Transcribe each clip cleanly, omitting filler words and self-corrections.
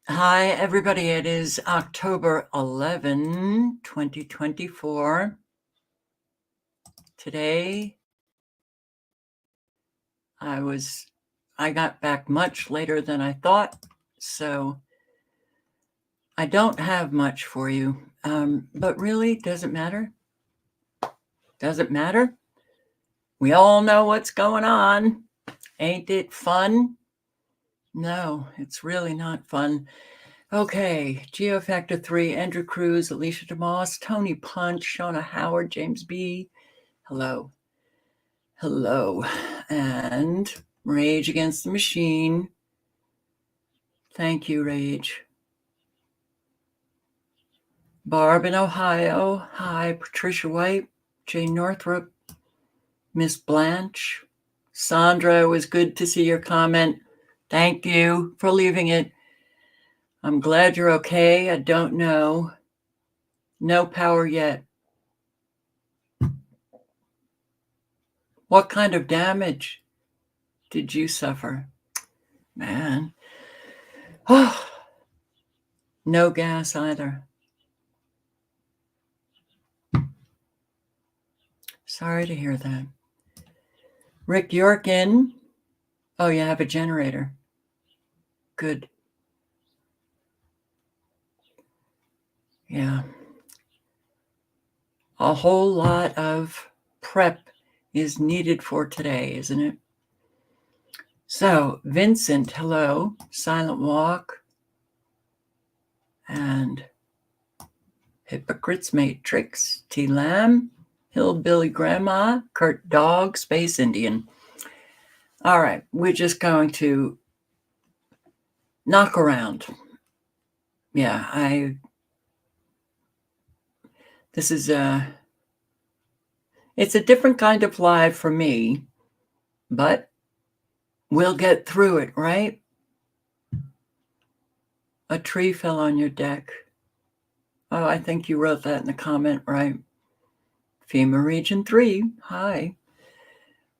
Hi, everybody. It is October 11, 2024. Today, I got back much later than I thought, so I don't have much for you. But really, does it matter? Does it matter? We all know what's going on. Ain't it fun? No, it's really not fun. Okay, Geo Factor 3, Andrew Cruz, Alicia DeMoss, Tony Punch, Shauna Howard, James B. Hello. Hello. And Rage Against the Machine. Thank you, Rage. Barb in Ohio. Hi, Patricia White, Jane Northrup, Miss Blanche. Sandra, it was good to see your comment. Thank you for leaving it. I'm glad you're okay. I don't know. No power yet. What kind of damage did you suffer? Man. Oh, no gas either. Sorry to hear that. Rick Yorkin. Oh, you have a generator. Good. Yeah. A whole lot of prep is needed for today, isn't it? So, Vincent, hello. Silent Walk. And Hypocrites Matrix. T. Lamb. Hillbilly Grandma. Kurt Dog. Space Indian. All right. We're just going to knock around. Yeah, this is it's a different kind of live for me, but we'll get through it, right? A tree fell on your deck. Oh, I think you wrote that in the comment, right? FEMA Region 3, hi.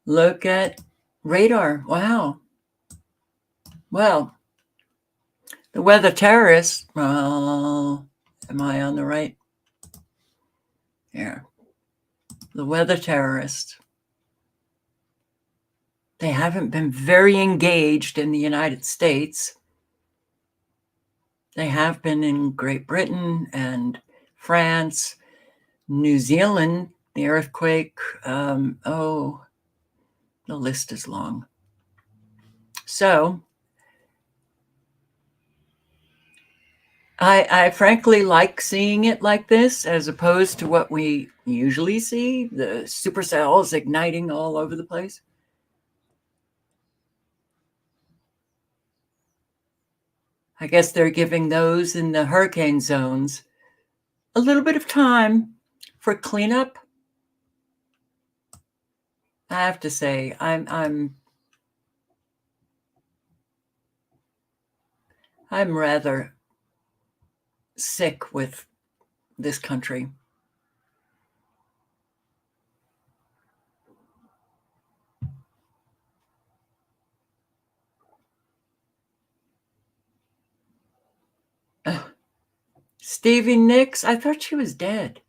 Look at radar, wow. Well, the weather terrorists, well, am I on the right? Yeah. The weather terrorists, they haven't been very engaged in the United States. They have been in Great Britain and France, New Zealand, the earthquake. The list is long. So I frankly like seeing it like this as opposed to what we usually see, the supercells igniting all over the place. I guess they're giving those in the hurricane zones a little bit of time for cleanup. I have to say, I'm rather sick with this country. Stevie Nicks, I thought she was dead.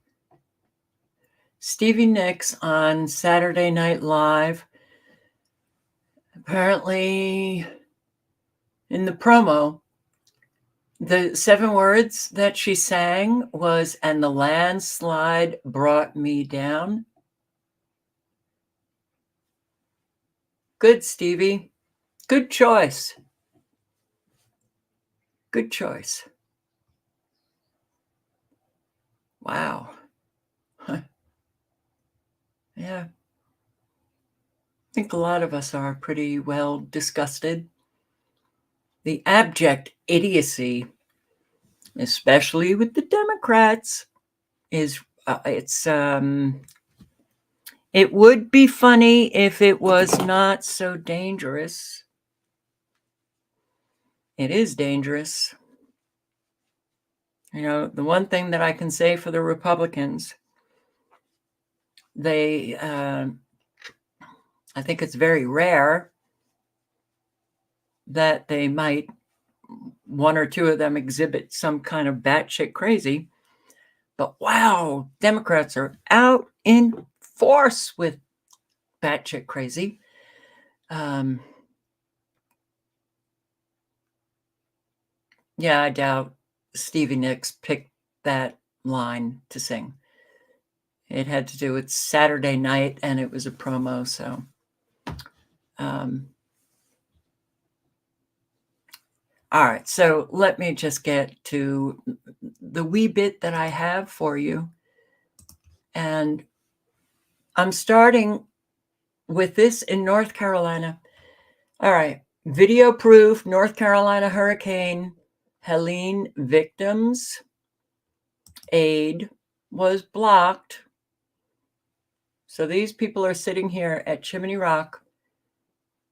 Stevie Nicks on Saturday Night Live. Apparently, in the promo, the 7 words that she sang was, "And the landslide brought me down." Good, Stevie. Good choice. Good choice. Wow. Yeah. I think a lot of us are pretty well disgusted. The abject idiocy, especially with the Democrats, is it would be funny if it was not so dangerous. It is dangerous. You know, the one thing that I can say for the Republicans, they, I think it's very rare that they might one or two of them exhibit some kind of batshit crazy. But wow, Democrats are out in force with batshit crazy. Yeah, I doubt Stevie Nicks picked that line to sing. It had to do with Saturday night, and it was a promo, so. All right, so let me just get to the wee bit that I have for you. And I'm starting with this in North Carolina. All right, video proof North Carolina Hurricane Helene victims' aid was blocked. So these people are sitting here at Chimney Rock,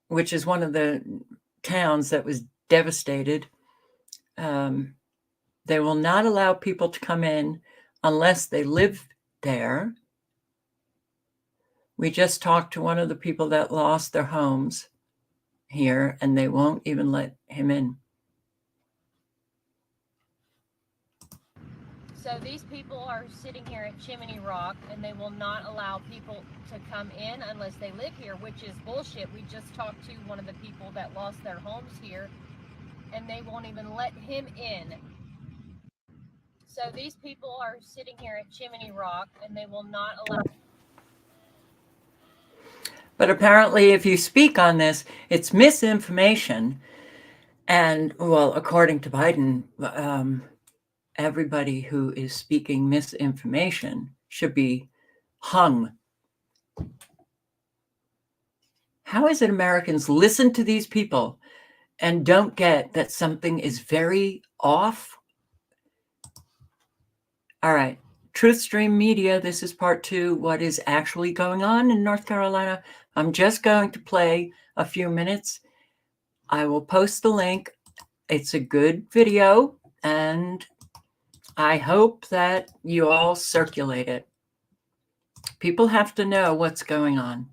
which is one of the towns that was devastated. They will not allow people to come in unless they live there. We just talked to one of the people that lost their homes here, and they won't even let him in. So these people are sitting here at Chimney Rock, and they will not allow people to come in unless they live here, which is bullshit. We just talked to one of the people that lost their homes here, and they won't even let him in. So these people are sitting here at Chimney Rock, and they will not allow. But apparently, if you speak on this, it's misinformation. And, well, according to Biden, everybody who is speaking misinformation should be hung. How is it Americans listen to these people and don't get that something is very off? All right. Truthstream Media, this is part 2, what is actually going on in North Carolina. I'm just going to play a few minutes. I will post the link. It's a good video, and I hope that you all circulate it. People have to know what's going on.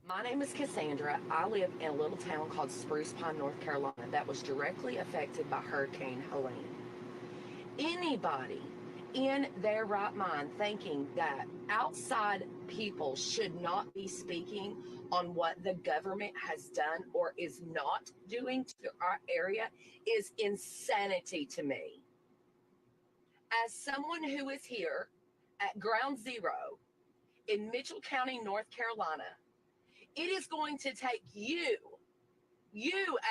My name is Cassandra. I live in a little town called Spruce Pine, North Carolina, that was directly affected by Hurricane Helene. Anybody in their right mind thinking that outside people should not be speaking on what the government has done or is not doing to our area is insanity to me. As someone who is here at Ground Zero in Mitchell County, North Carolina, it is going to take you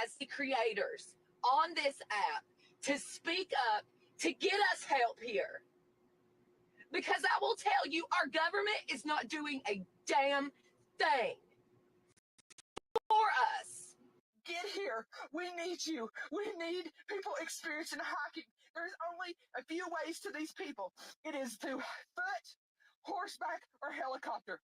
as the creators on this app to speak up to get us help here. Because I will tell you, our government is not doing a damn thing for us. Get here. We need you. We need people experiencing hiking. There's only a few ways to these people. It is to foot, horseback, or helicopter.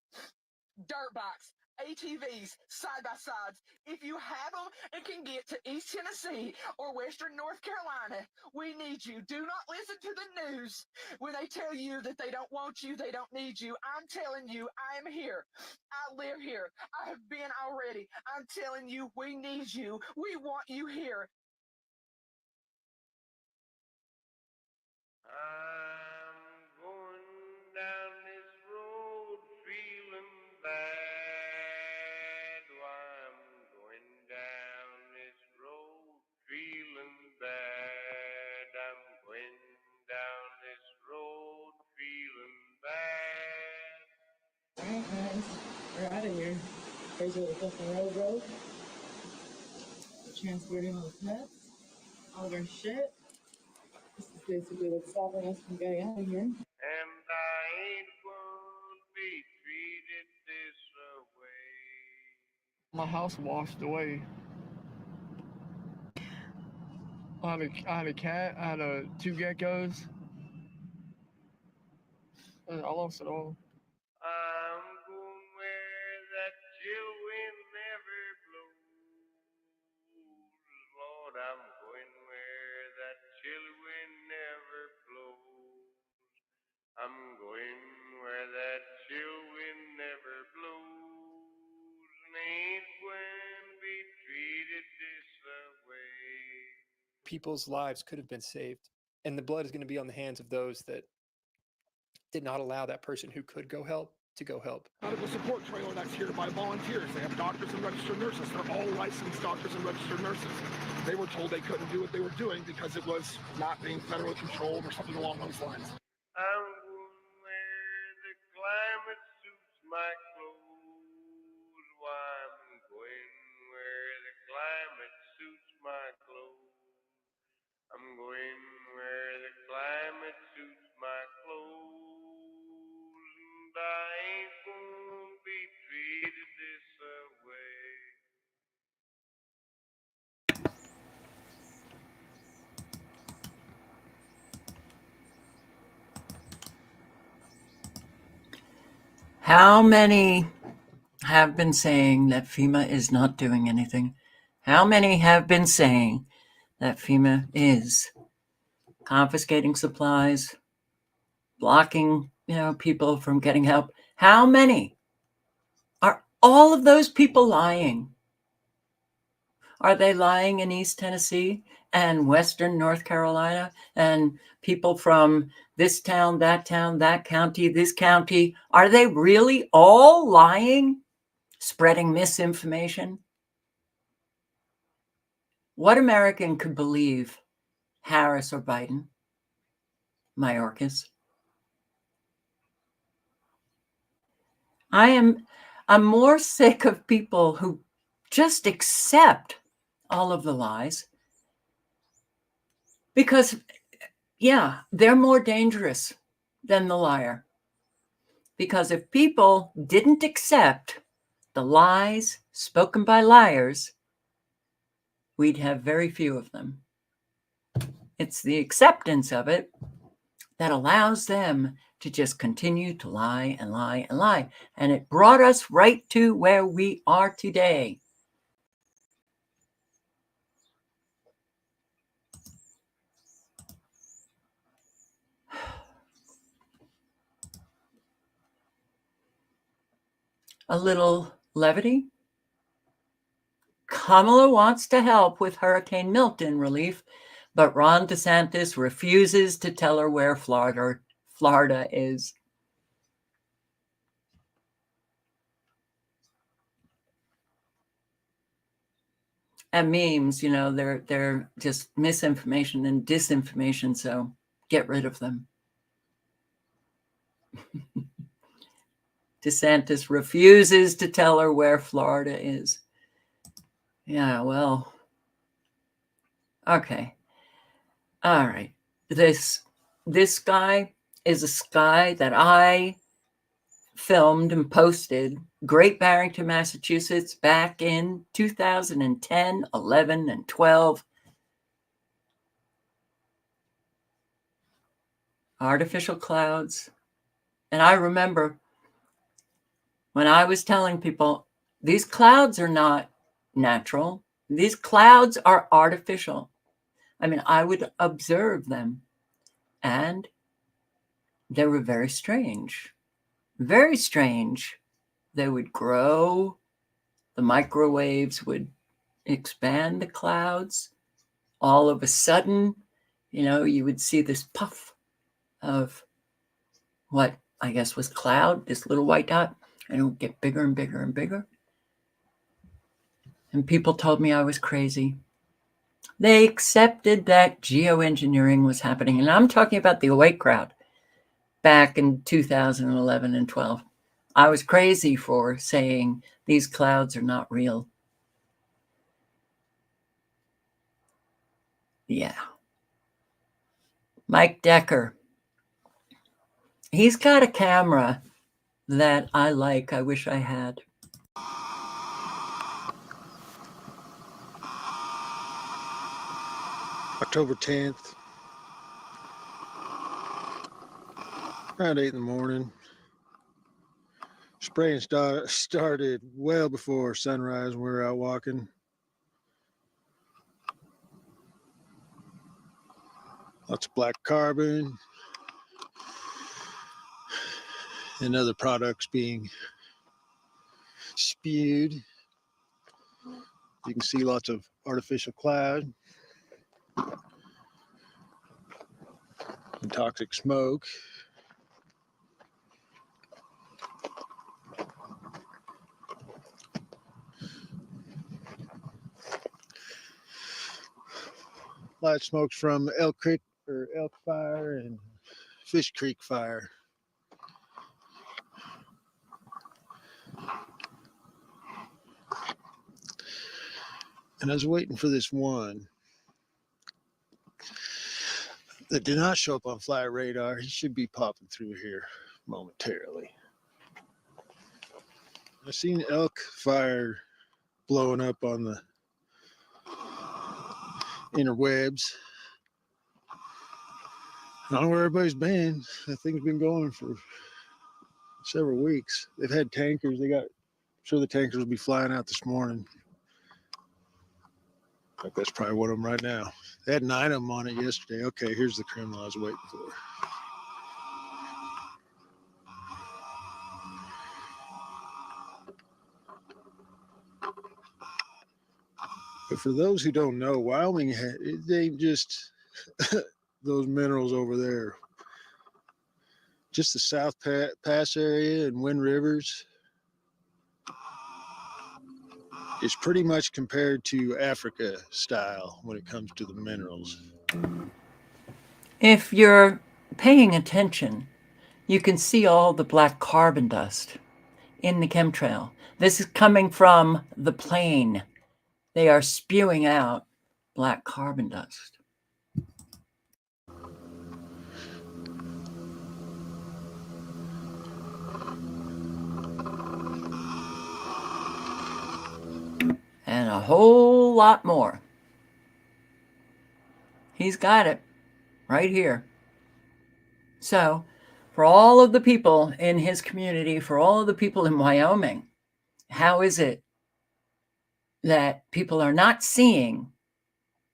Dirt bikes, ATVs, side-by-sides. If you have them and can get to East Tennessee or Western North Carolina, we need you. Do not listen to the news when they tell you that they don't want you, they don't need you. I'm telling you, I am here. I live here. I have been already. I'm telling you, we need you. We want you here. I'm going down this road feeling bad. Why I'm going down this road feeling bad. I'm going down this road feeling bad. Alright guys, we're out of here. Here's where the Clifton Road goes. We're transporting all the pets, all of our shit. This is basically what's stopping us from getting out of here. And I ain't gonna be treated this way. My house washed away. I had a cat, I had 2 geckos, and I lost it all. I'm going where that chill wind never blows. Lord, I'm going where that chill wind never blows. I'm going where that chill wind never blows. And ain't going to be treated this way. people's lives could have been saved. And the blood is going to be on the hands of those that did not allow that person who could go help to go help. Medical support trailer that's here by volunteers. They have doctors and registered nurses. They're all licensed doctors and registered nurses. They were told they couldn't do what they were doing because it was not being federally controlled or something along those lines. I'm going where the climate suits my clothes. Why, I'm going where the climate suits my clothes. I'm going where the climate suits my clothes. And I ain't gonna be treated this way. How many have been saying that FEMA is not doing anything? How many have been saying that FEMA is confiscating supplies, blocking, people from getting help? How many? Are all of those people lying? Are they lying in East Tennessee and Western North Carolina and people from this town, that county, this county? Are they really all lying, spreading misinformation? What American could believe Harris or Biden? Mayorkas. I'm more sick of people who just accept all of the lies because, yeah, they're more dangerous than the liar. Because if people didn't accept the lies spoken by liars, we'd have very few of them. It's the acceptance of it that allows them to just continue to lie and lie and lie. And it brought us right to where we are today. A little levity. Kamala wants to help with Hurricane Milton relief, but Ron DeSantis refuses to tell her where Florida is. And memes, they're just misinformation and disinformation, so get rid of them. DeSantis refuses to tell her where Florida is. Yeah, well, okay. All right. This guy is a guy that I filmed and posted, Great Barrington, Massachusetts, back in 2010, 11, and 12. Artificial clouds. And I remember when I was telling people, these clouds are not natural. These clouds are artificial. I mean, I would observe them, and they were very strange. Very strange. They would grow. The microwaves would expand the clouds. All of a sudden, you would see this puff of what I guess was cloud, this little white dot, and it would get bigger and bigger and bigger. And people told me I was crazy. They accepted that geoengineering was happening. And I'm talking about the awake crowd back in 2011 and 12. I was crazy for saying these clouds are not real. Yeah. Mike Decker. He's got a camera that I like. I wish I had. October 10th, around 8 in the morning. Spraying started well before sunrise when we were out walking. Lots of black carbon and other products being spewed. You can see lots of artificial cloud. and toxic smoke. Light smokes from Elk Creek or Elk Fire and Fish Creek Fire. And I was waiting for this one that did not show up on flight radar. He should be popping through here momentarily. I've seen elk fire blowing up on the interwebs. I don't know where everybody's been. That thing's been going for several weeks. They've had tankers. I'm sure the tankers will be flying out this morning. In fact, that's probably one of them right now. They had 9 of them on it yesterday. Okay, here's the criminal I was waiting for. But for those who don't know, Wyoming, it ain't just those minerals over there. Just the South Pass area and Wind Rivers is pretty much compared to Africa style when it comes to the minerals. If you're paying attention, you can see all the black carbon dust in the chemtrail. This is coming from the plane. They are spewing out black carbon dust. And a whole lot more. He's got it right here. So, for all of the people in his community, for all of the people in Wyoming, how is it that people are not seeing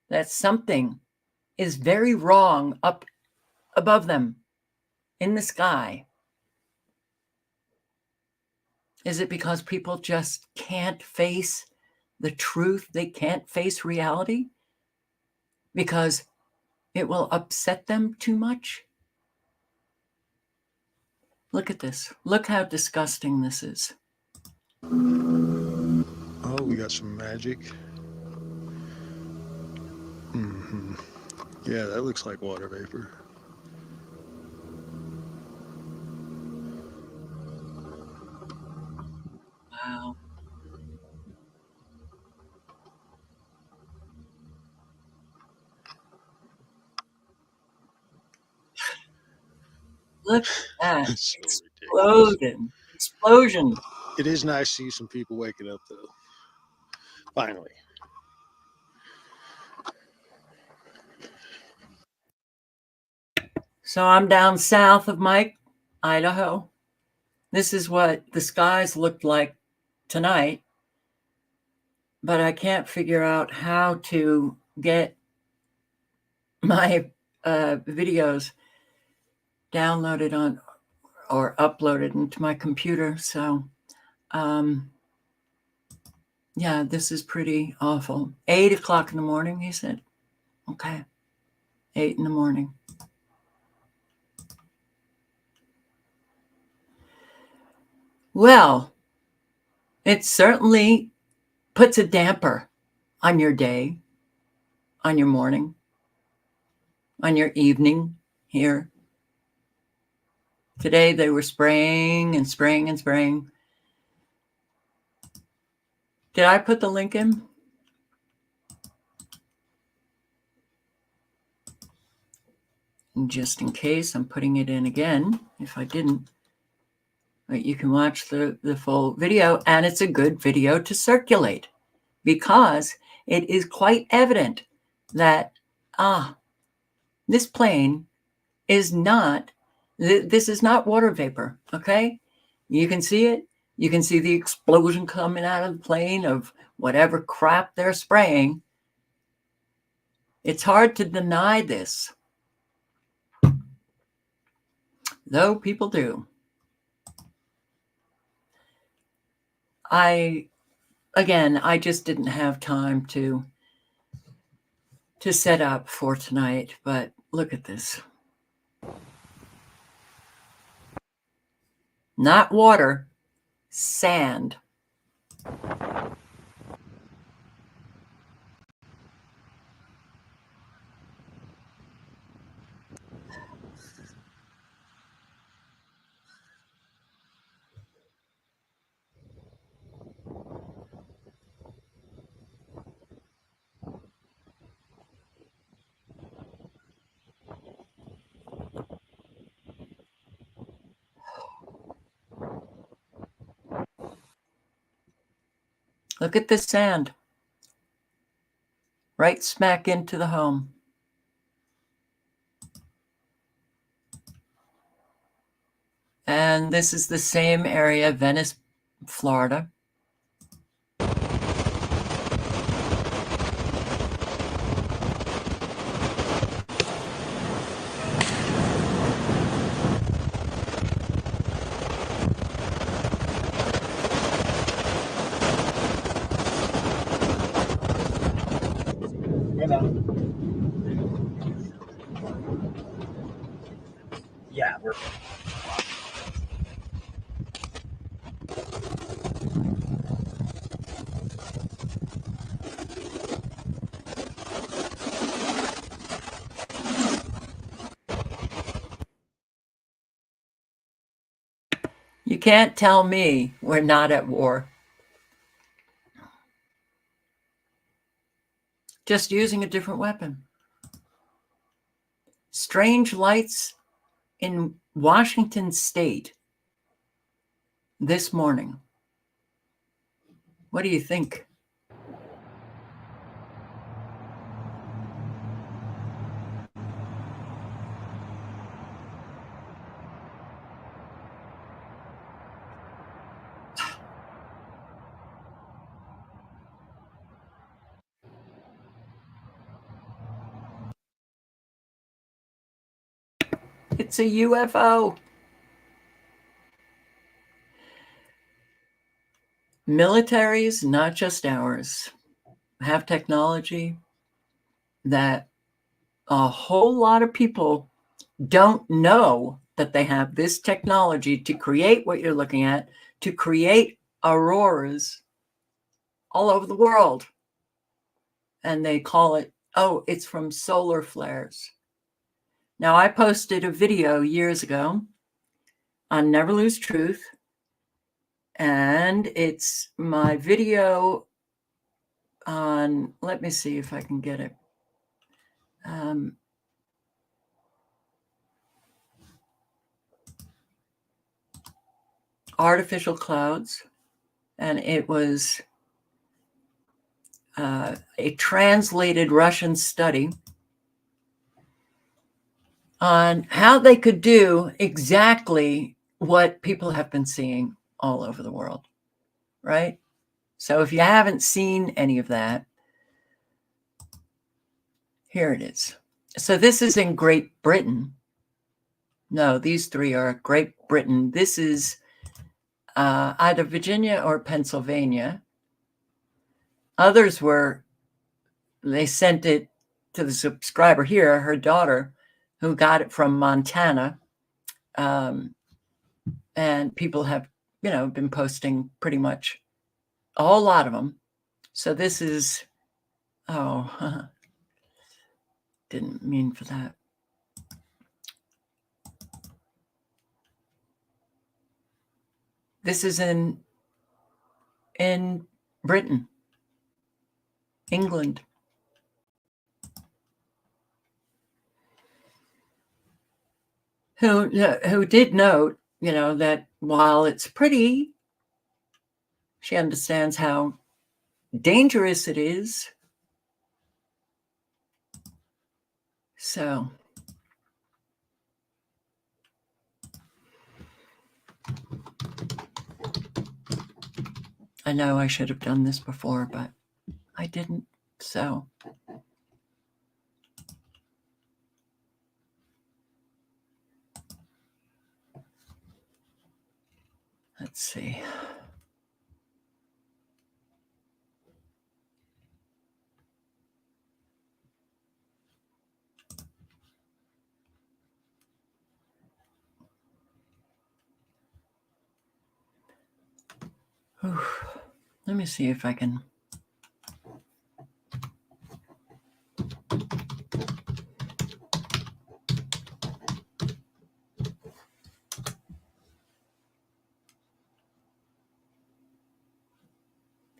that something is very wrong up above them in the sky? Is it because people just can't face the truth? They can't face reality because it will upset them too much? Look at this. Look how disgusting this is. Oh, we got some magic. Yeah, that looks like water vapor. Wow. Look at that. It's so ridiculous. Explosion. It is nice to see some people waking up, though. Finally. So I'm down south of Mike, Idaho. This is what the skies looked like tonight, but I can't figure out how to get my videos downloaded on or uploaded into my computer. So, yeah, this is pretty awful. 8 o'clock in the morning, he said. Okay, 8 in the morning. Well, it certainly puts a damper on your day, on your morning, on your evening here. Today they were spraying and spraying and spraying. Did I put the link in? And just in case, I'm putting it in again. If I didn't, but you can watch the full video, and it's a good video to circulate because it is quite evident that this plane is not, this is not water vapor, okay? You can see it. You can see the explosion coming out of the plane of whatever crap they're spraying. It's hard to deny this, though people do. I just didn't have time to to set up for tonight, but look at this. Not water, sand. Look at this sand. Right smack into the home. And this is the same area, Venice, Florida. Yeah, we're. You can't tell me we're not at war. Just using a different weapon. Strange lights in Washington State this morning. What do you think? It's a UFO. Militaries, not just ours, have technology that a whole lot of people don't know that they have this technology to create what you're looking at, to create auroras all over the world. And they call it, oh, it's from solar flares. Now, I posted a video years ago on Never Lose Truth, and it's my video on, let me see if I can get it. Artificial clouds, and it was a translated Russian study on how they could do exactly what people have been seeing all over the world, right? So if you haven't seen any of that, here it is. So this is in Great Britain. No, these three are Great Britain. This is either Virginia or Pennsylvania. Others were, they sent it to the subscriber here, her daughter, who got it from Montana. And people have, been posting pretty much a whole lot of them. So this is, oh, didn't mean for that. This is in Britain, England. Who did note, that while it's pretty, she understands how dangerous it is. So I know I should have done this before, but I didn't. So let's see. Whew. Let me see if I can.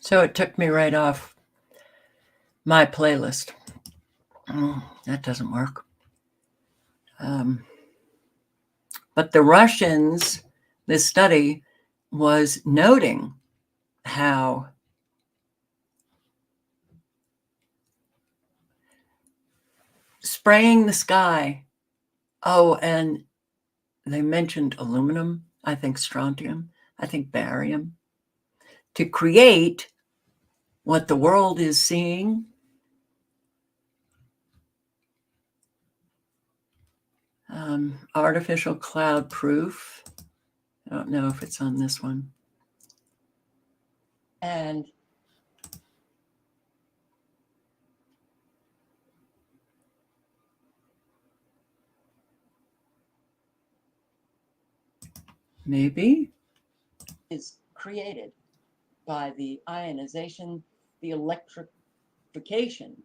So it took me right off my playlist. Oh, that doesn't work. But the Russians, this study was noting how spraying the sky, oh, and they mentioned aluminum, I think strontium, I think barium, to create what the world is seeing. Artificial cloud proof. I don't know if it's on this one. And maybe is created by the ionization, the electrification,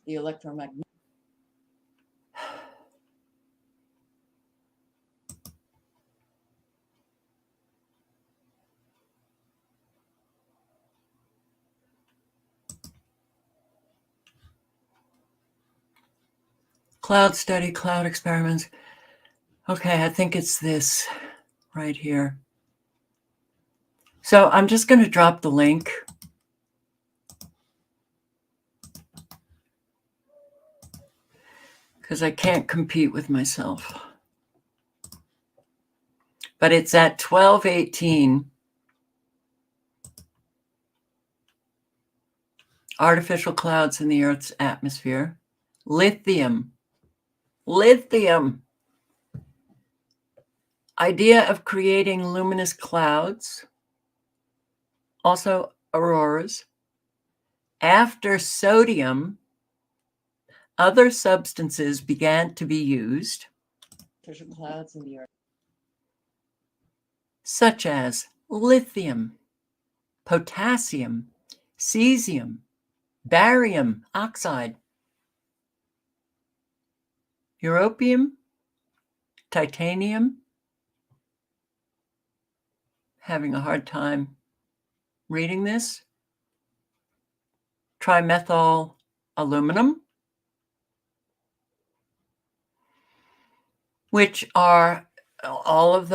the electromagnetic. Cloud study, cloud experiments. Okay, I think it's this right here. So I'm just going to drop the link. Because I can't compete with myself. But it's at 12:18. Artificial clouds in the Earth's atmosphere. Lithium. Lithium. Idea of creating luminous clouds. Also auroras. After sodium, other substances began to be used. Artificial clouds in the Earth. Such as lithium, potassium, cesium, barium oxide, europium, titanium. Having a hard time reading this. Trimethyl aluminum, which are all of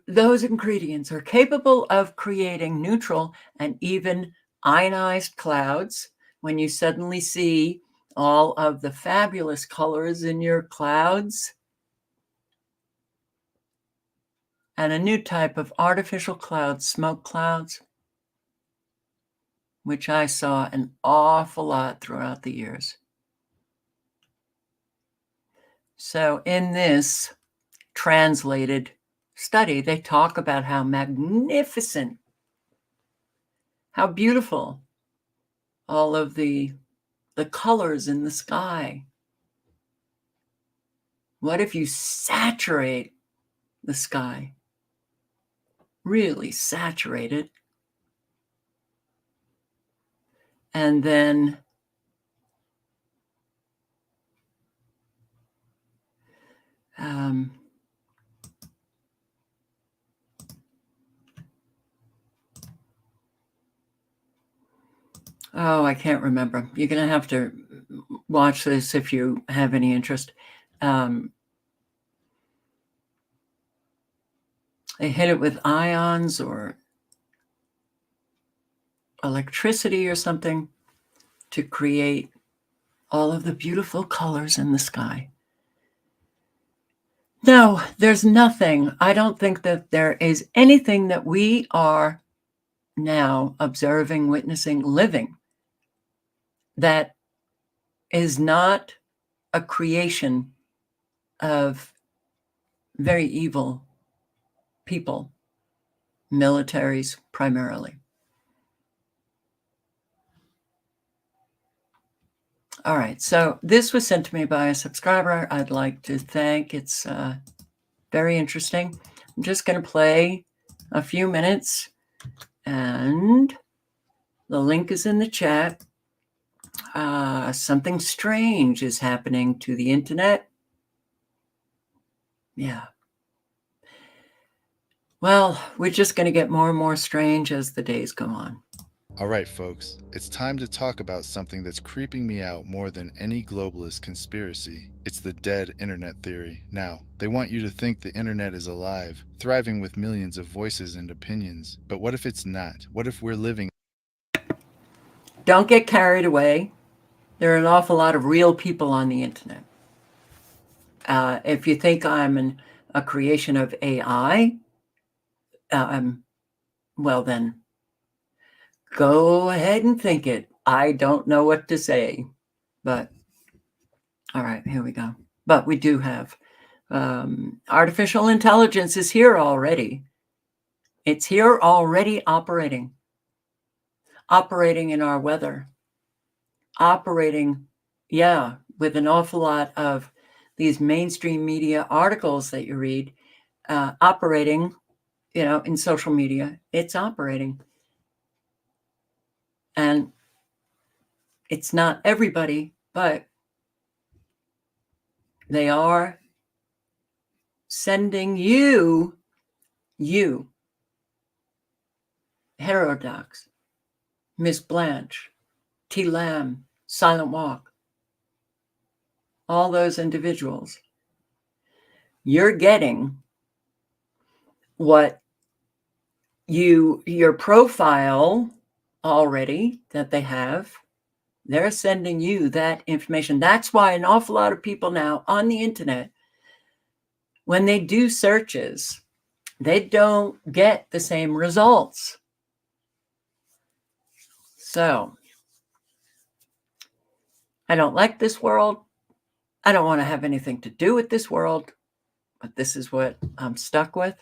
those ingredients are capable of creating neutral and even ionized clouds. When you suddenly see all of the fabulous colors in your clouds, and a new type of artificial clouds, smoke clouds, which I saw an awful lot throughout the years. So in this translated study, they talk about how magnificent, how beautiful all of the colors in the sky. What if you saturate the sky? Really saturate it. And then oh, I can't remember. You're going to have to watch this if you have any interest. They hit it with ions or electricity or something to create all of the beautiful colors in the sky. No, there's nothing. I don't think that there is anything that we are now observing, witnessing, living that is not a creation of very evil people, militaries primarily. All right, so this was sent to me by a subscriber. I'd like to thank. It's very interesting. I'm just going to play a few minutes, and the link is in the chat. Something strange is happening to the internet. Yeah. Well, we're just going to get more and more strange as the days go on. All right, folks, it's time to talk about something that's creeping me out more than any globalist conspiracy. It's the dead internet theory. Now, they want you to think the internet is alive, thriving with millions of voices and opinions. But what if it's not? What if we're living? Don't get carried away. There are an awful lot of real people on the internet. If you think I'm a creation of AI, well then, go ahead and think it. I don't know what to say, but all right, here we go. But we do have artificial intelligence is here already. It's here already operating in our weather, operating, yeah, with an awful lot of these mainstream media articles that you read, operating, in social media. It's operating. And it's not everybody, but they are sending you, Heterodox, Miss Blanche, T. Lamb, Silent Walk, all those individuals. You're getting what your profile already that they have. They're sending you that information. That's why an awful lot of people now on the internet, when they do searches, they don't get the same results. So, I don't like this world. I don't want to have anything to do with this world, but this is what I'm stuck with.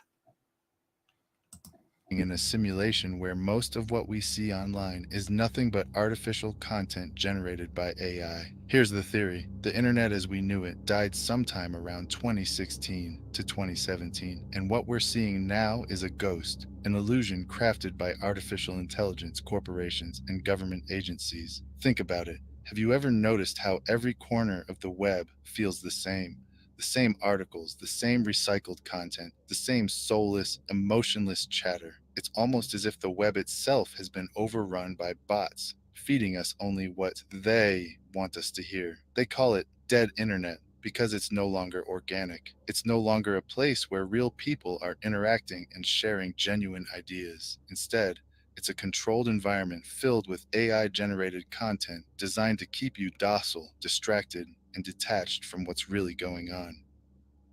In a simulation where most of what we see online is nothing but artificial content generated by AI. Here's the theory. The internet as we knew it died sometime around 2016 to 2017, and what we're seeing now is a ghost, an illusion crafted by artificial intelligence corporations and government agencies. Think about it. Have you ever noticed how every corner of the web feels the same? The same articles, the same recycled content, the same soulless, emotionless chatter. It's almost as if the web itself has been overrun by bots, feeding us only what they want us to hear. They call it dead internet because it's no longer organic. It's no longer a place where real people are interacting and sharing genuine ideas. Instead, it's a controlled environment filled with AI-generated content designed to keep you docile, distracted, and detached from what's really going on.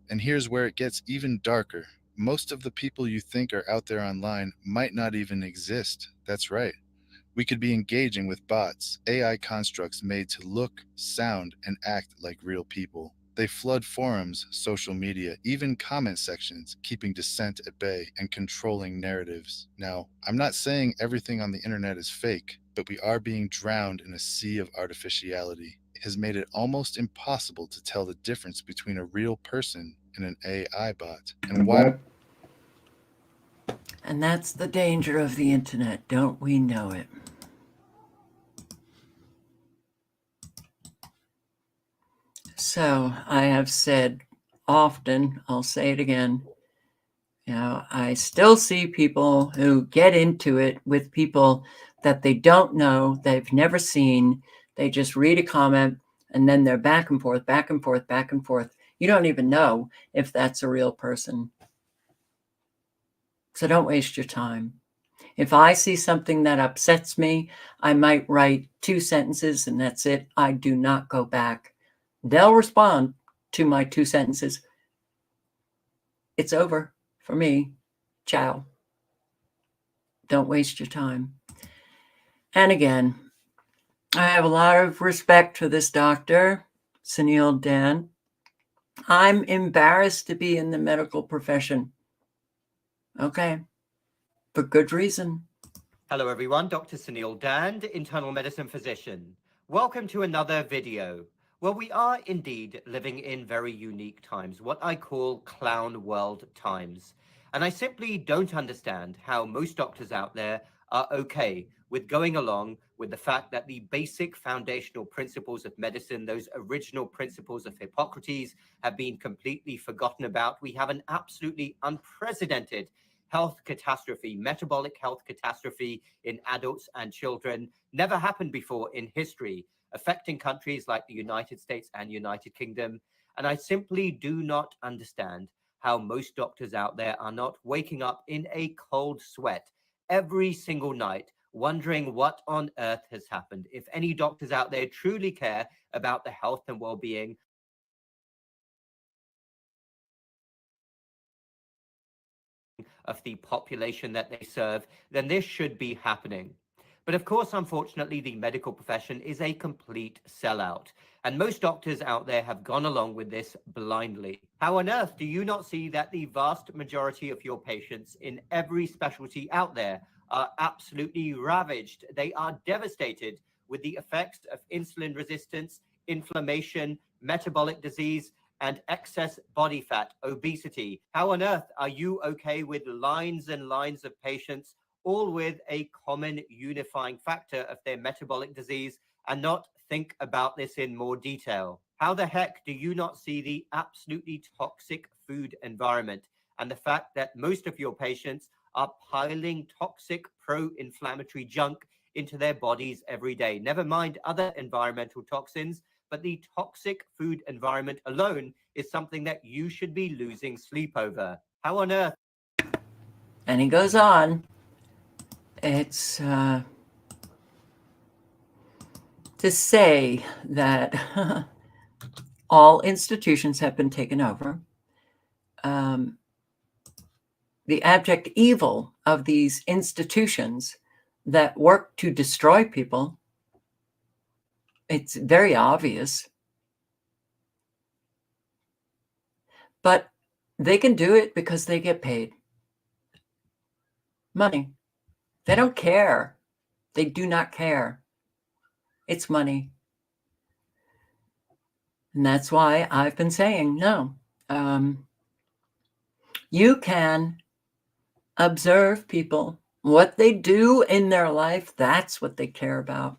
And here's where it gets even darker. Most of the people you think are out there online might not even exist. That's right. We could be engaging with bots, AI constructs made to look, sound, and act like real people. They flood forums, social media, even comment sections, keeping dissent at bay and controlling narratives. Now, I'm not saying everything on the internet is fake, but we are being drowned in a sea of artificiality. It has made it almost impossible to tell the difference between a real person and an AI bot. And why? And that's the danger of the internet, don't we know it? So I have said often, I'll say it again, I still see people who get into it with people that they don't know, they've never seen. They just read a comment and then they're back and forth, back and forth, back and forth. You don't even know if that's a real person. So don't waste your time. If I see something that upsets me, I might write 2 sentences and that's it. I do not go back. They'll respond to my 2 sentences. It's over for me. Ciao. Don't waste your time. And again, I have a lot of respect for this doctor, Sunil Dan. I'm embarrassed to be in the medical profession. Okay. For good reason. Hello everyone, Dr. Sunil Dand, internal medicine physician. Welcome to another video. Well, we are indeed living in very unique times, what I call clown world times. And I simply don't understand how most doctors out there are okay with going along with the fact that the basic foundational principles of medicine, those original principles of Hippocrates, have been completely forgotten about. We have an absolutely unprecedented health catastrophe, metabolic health catastrophe in adults and children, never happened before in history, affecting countries like the United States and United Kingdom. And I simply do not understand how most doctors out there are not waking up in a cold sweat every single night, wondering what on earth has happened. If any doctors out there truly care about the health and well-being of the population that they serve, then this should be happening. But of course, unfortunately, the medical profession is a complete sellout. And most doctors out there have gone along with this blindly. How on earth do you not see that the vast majority of your patients in every specialty out there are absolutely ravaged? They are devastated with the effects of insulin resistance, inflammation, metabolic disease, and excess body fat, obesity. How on earth are you okay with lines and lines of patients, all with a common unifying factor of their metabolic disease, and not think about this in more detail? How the heck do you not see the absolutely toxic food environment and the fact that most of your patients are piling toxic pro-inflammatory junk into their bodies every day? Never mind other environmental toxins, but the toxic food environment alone is something that you should be losing sleep over. How on earth? And he goes on. It's to say that all institutions have been taken over. The abject evil of these institutions that work to destroy people, it's very obvious. But they can do it because they get paid money. They don't care. They do not care. It's money. And that's why I've been saying no. You can observe people, what they do in their life, that's what they care about.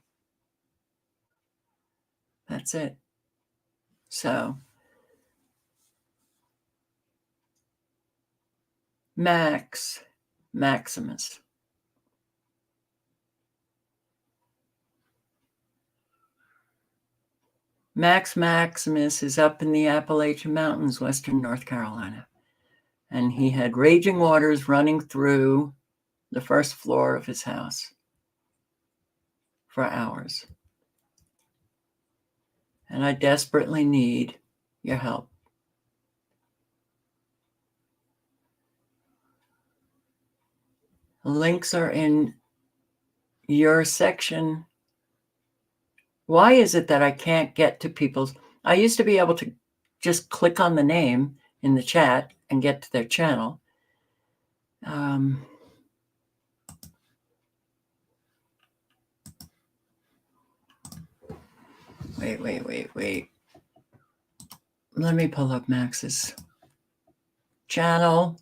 That's it. So, Maximus. Maximus is up in the Appalachian Mountains, western North Carolina. And he had raging waters running through the first floor of his house for hours. And I desperately need your help. Links are in your section. Why is it that I can't get to people's? I used to be able to just click on the name in the chat and get to their channel. Wait. Let me pull up Max's channel.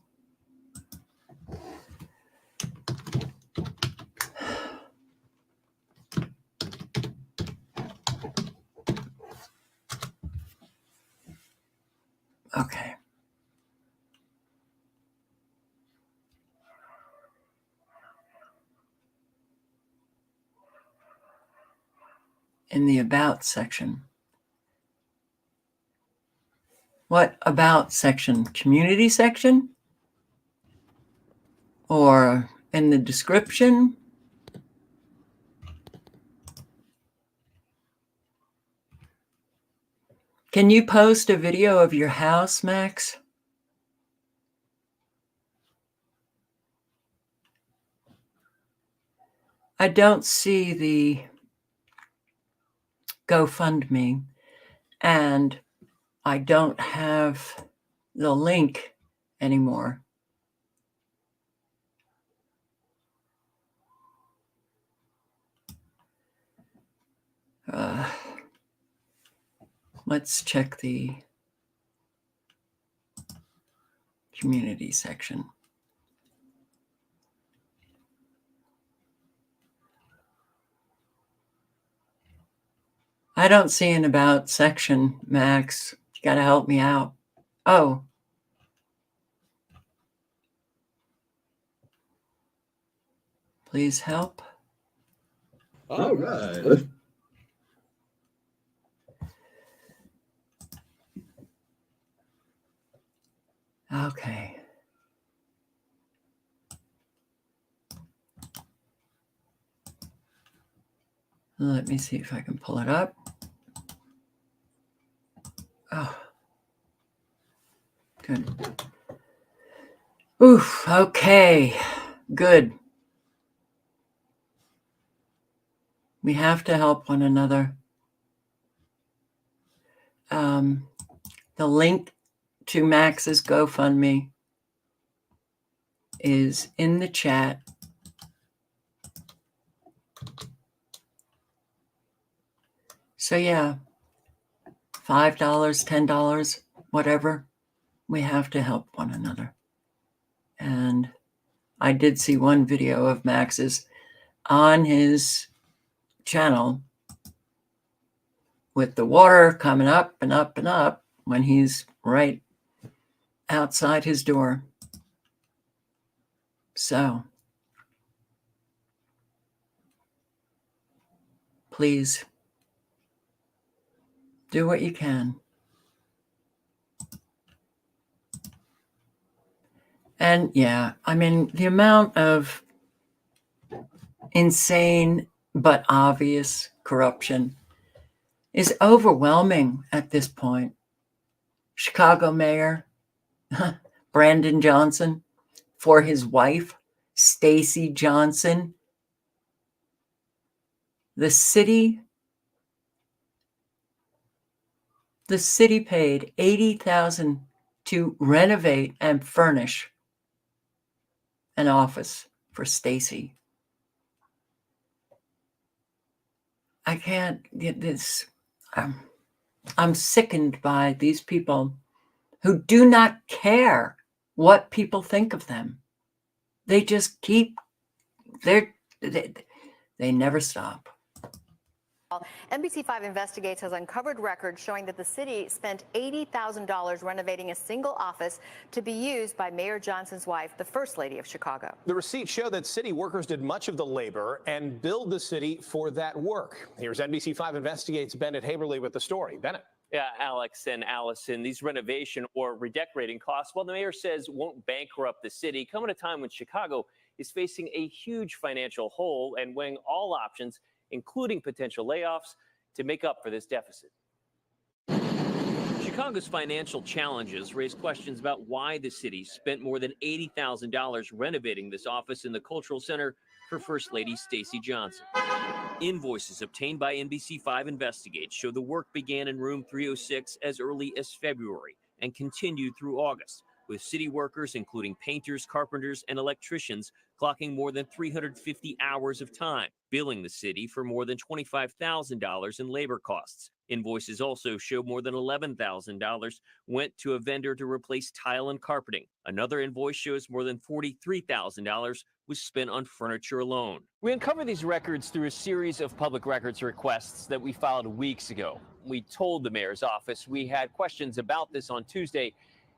Okay. In the About section. What About section? Community section? Or in the description? Can you post a video of your house, Max? I don't see the GoFundMe, and I don't have the link anymore. Let's check the community section. I don't see an about section, Max. You got to help me out. Oh. Please help. All right. Okay. Let me see if I can pull it up. Oh. Good. Oof. Okay. Good. We have to help one another. The link to Max's GoFundMe is in the chat. So yeah, $5, $10, whatever. We have to help one another. And I did see one video of Max's on his channel with the water coming up and up and up when he's right outside his door. So please do what you can. And yeah, I mean, the amount of insane but obvious corruption is overwhelming at this point. Chicago Mayor Brandon Johnson for his wife, Stacy Johnson. The city paid $80,000 to renovate and furnish an office for Stacy. I can't get this. I'm sickened by these people who do not care what people think of them. They just keep, they never stop. NBC5 Investigates has uncovered records showing that the city spent $80,000 renovating a single office to be used by Mayor Johnson's wife, the First Lady of Chicago. The receipts show that city workers did much of the labor and billed the city for that work. Here's NBC5 Investigates' Bennett Haberly with the story. Bennett. Yeah, Alex and Allison, these renovation or redecorating costs, well, the mayor says won't bankrupt the city, come at a time when Chicago is facing a huge financial hole and weighing all options, including potential layoffs, to make up for this deficit. Chicago's financial challenges raise questions about why the city spent more than $80,000 renovating this office in the Cultural Center for First Lady Stacy Johnson. Invoices obtained by NBC5 Investigates show the work began in room 306 as early as February and continued through August, with city workers, including painters, carpenters, and electricians, clocking more than 350 hours of time, billing the city for more than $25,000 in labor costs. Invoices also show more than $11,000 went to a vendor to replace tile and carpeting. Another invoice shows more than $43,000 was spent on furniture alone. We uncovered these records through a series of public records requests that we filed weeks ago. We told the mayor's office we had questions about this on Tuesday,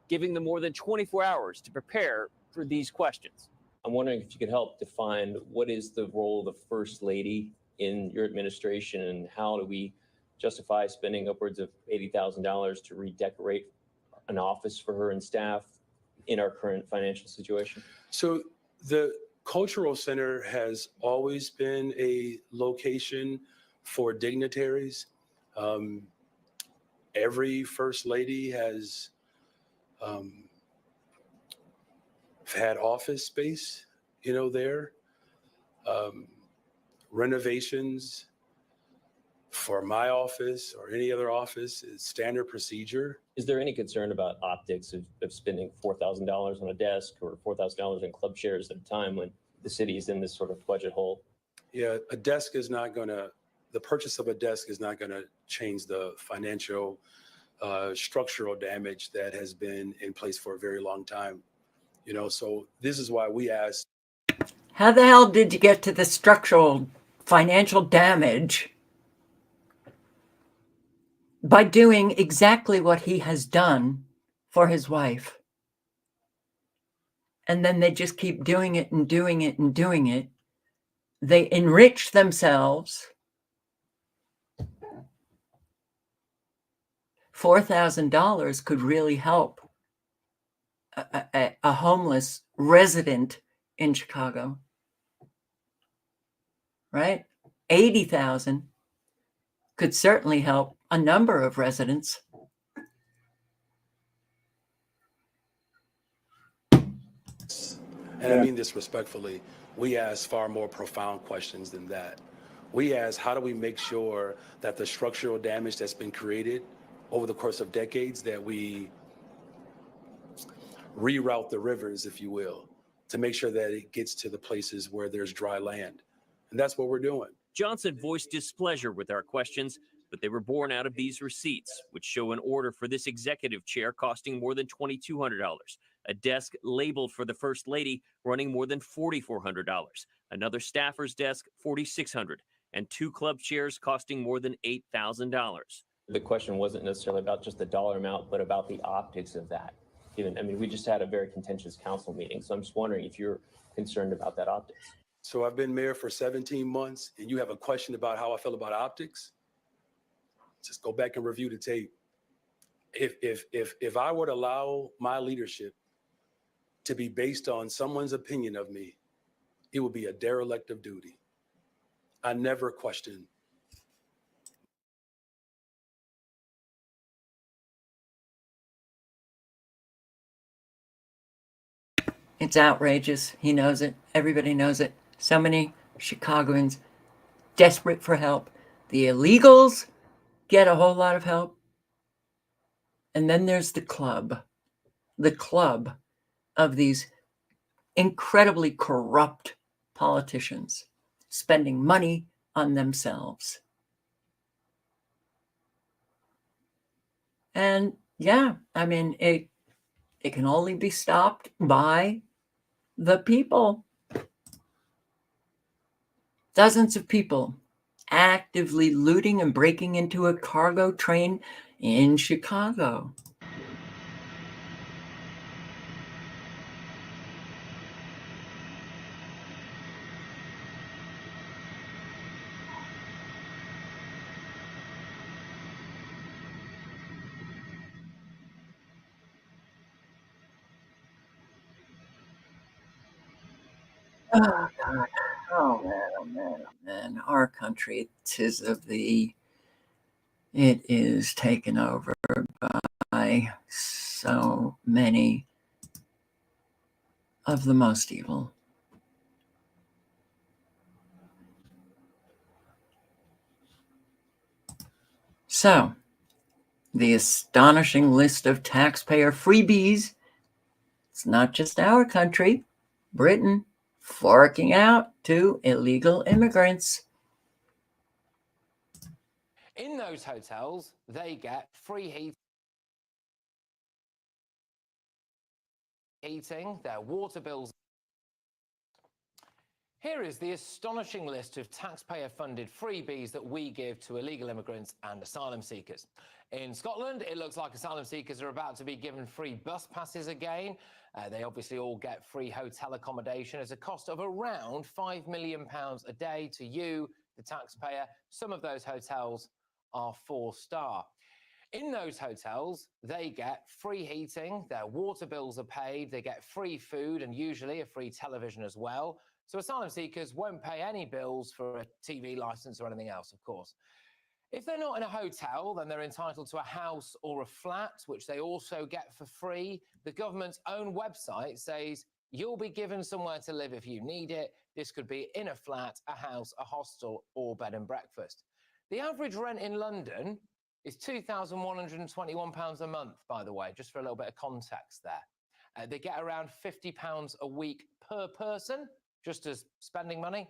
giving them more than 24 hours to prepare for these questions. I'm wondering if you could help define what is the role of the First Lady in your administration, and how do we justify spending upwards of $80,000 to redecorate an office for her and staff in our current financial situation? So the Cultural Center has always been a location for dignitaries. Every First Lady has had office space, there. Renovations for my office or any other office is standard procedure. Is there any concern about optics of spending $4,000 on a desk or $4,000 in club chairs at a time when the city is in this sort of budget hole? Yeah, the purchase of a desk is not going to change the financial structural damage that has been in place for a very long time. So this is why we asked. How the hell did you get to the structural financial damage? by doing exactly what he has done for his wife. And then they just keep doing it and doing it and doing it. They enrich themselves. $4,000 could really help a homeless resident in Chicago, right? 80,000 could certainly help a number of residents. And I mean this respectfully, we ask far more profound questions than that. We ask, how do we make sure that the structural damage that's been created over the course of decades, that we reroute the rivers, if you will, to make sure that it gets to the places where there's dry land. And that's what we're doing. Johnson voiced displeasure with our questions, but they were born out of these receipts, which show an order for this executive chair costing more than $2,200, a desk labeled for the First Lady running more than $4,400, another staffer's desk $4,600, and 2 club chairs costing more than $8,000. The question wasn't necessarily about just the dollar amount, but about the optics of that. I mean, we just had a very contentious council meeting, so I'm just wondering if you're concerned about that optics. So I've been mayor for 17 months, and you have a question about how I feel about optics? Just go back and review the tape. If I were to allow my leadership to be based on someone's opinion of me, it would be a derelict of duty. I never question. It's outrageous. He knows it. Everybody knows it. So many Chicagoans desperate for help. The illegals get a whole lot of help. And then there's the club of these incredibly corrupt politicians spending money on themselves. And yeah, I mean, it can only be stopped by the people. Dozens of people actively looting and breaking into a cargo train in Chicago. Oh, God. Oh, man, oh, man, oh, man. Our country, 'tis of thee. It is taken over by so many of the most evil. So, the astonishing list of taxpayer freebies. It's not just our country, Britain, forking out to illegal immigrants. In those hotels, they get free heating, their water bills. Here is the astonishing list of taxpayer-funded freebies that we give to illegal immigrants and asylum seekers. In Scotland, it looks like asylum seekers are about to be given free bus passes again. They obviously all get free hotel accommodation at a cost of around £5 million a day to you, the taxpayer. Some of those hotels are 4-star. In those hotels, they get free heating, their water bills are paid, they get free food and usually a free television as well. So asylum seekers won't pay any bills for a TV license or anything else, of course. If they're not in a hotel, then they're entitled to a house or a flat, which they also get for free. The government's own website says you'll be given somewhere to live if you need it. This could be in a flat, a house, a hostel, or bed and breakfast. The average rent in London is £2,121 a month, by the way, just for a little bit of context there. They get around £50 a week per person, just as spending money.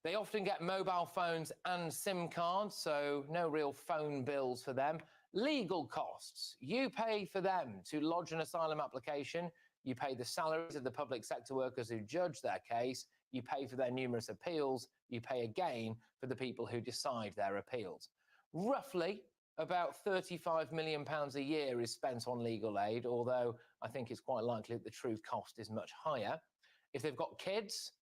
They often get mobile phones and SIM cards, so no real phone bills for them. Legal costs. You pay for them to lodge an asylum application. You pay the salaries of the public sector workers who judge their case. You pay for their numerous appeals. You pay again for the people who decide their appeals. Roughly, about £35 million a year is spent on legal aid, although I think it's quite likely that the true cost is much higher. If they've got kids,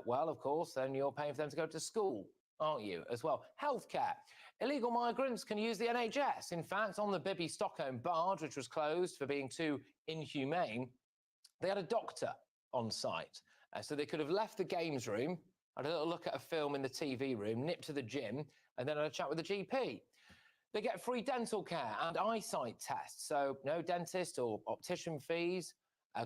well, of course, then you're paying for them to go to school, aren't you, as well? Healthcare. Illegal migrants can use the NHS. In fact, on the Bibby Stockholm barge, which was closed for being too inhumane, they had a doctor on site. So they could have left the games room, had a little look at a film in the TV room, nipped to the gym, and then had a chat with the GP. They get free dental care and eyesight tests, so no dentist or optician fees.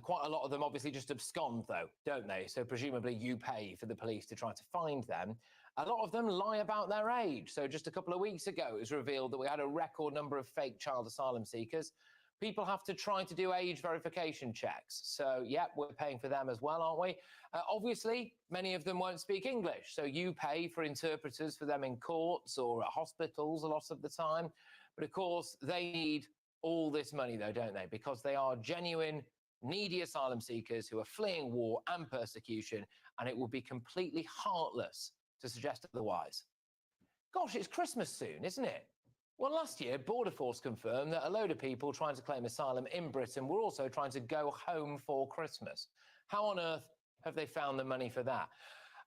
Quite a lot of them obviously just abscond, though, don't they? So presumably you pay for the police to try to find them. A lot of them lie about their age. So just a couple of weeks ago, it was revealed that we had a record number of fake child asylum seekers. People have to try to do age verification checks. So, yeah, we're paying for them as well, aren't we? Obviously, many of them won't speak English, so you pay for interpreters for them in courts or at hospitals a lot of the time. But, of course, they need all this money, though, don't they? Because they are genuine, needy asylum seekers who are fleeing war and persecution, and it would be completely heartless to suggest otherwise. Gosh, it's Christmas soon, isn't it? Well, last year, Border Force confirmed that a load of people trying to claim asylum in Britain were also trying to go home for Christmas. How on earth have they found the money for that?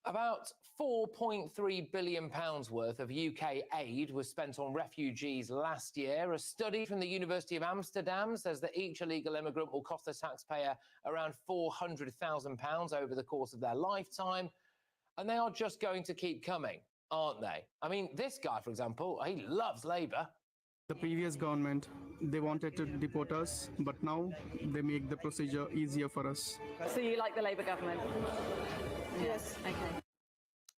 About £4.3 billion worth of UK aid was spent on refugees last year. A study from the University of Amsterdam says that each illegal immigrant will cost the taxpayer around £400,000 over the course of their lifetime. And they are just going to keep coming, aren't they? I mean, this guy, for example, he loves Labour. The previous government, they wanted to deport us, but now they make the procedure easier for us. So you like the Labour government? Yes. Okay.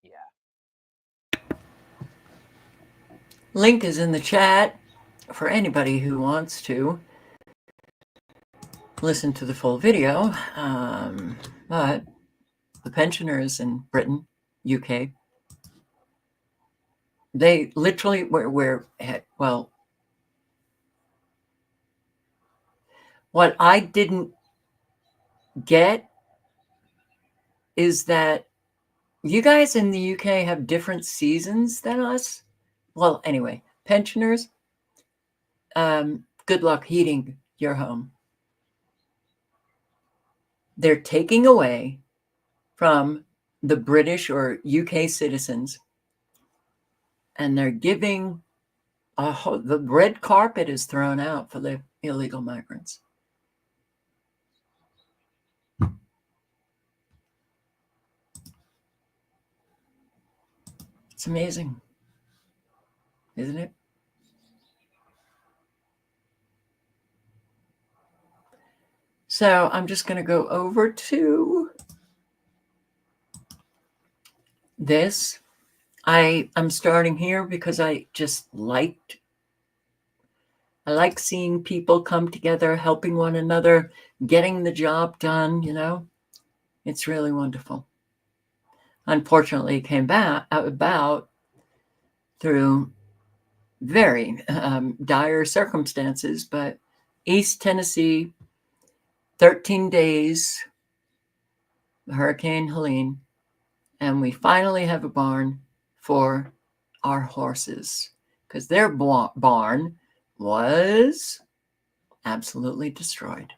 Yeah. Link is in the chat for anybody who wants to listen to the full video. But the pensioners in Britain, UK, they literally well, what I didn't get is that you guys in the UK have different seasons than us. Well, anyway, pensioners, good luck heating your home. They're taking away from the British or UK citizens, and they're giving the red carpet is thrown out for the illegal migrants. It's amazing, isn't it? So I'm just going to go over to this. I'm starting here because I like seeing people come together, helping one another, getting the job done, you know. It's really wonderful. Unfortunately, it came about through very dire circumstances, but East Tennessee, 13 days, Hurricane Helene, and we finally have a barn for our horses because their barn was absolutely destroyed.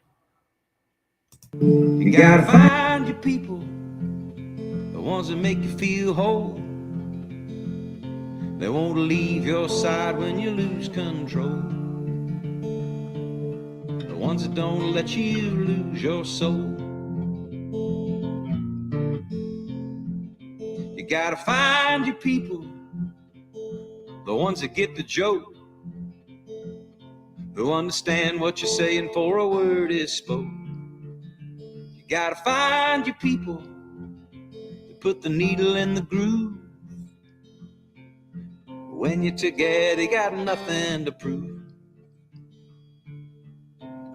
You gotta find your people, the ones that make you feel whole. They won't leave your side when you lose control. The ones that don't let you lose your soul. You gotta find your people, the ones that get the joke, who understand what you're saying before a word is spoke. You gotta find your people that put the needle in the groove. When you're together, you got nothing to prove.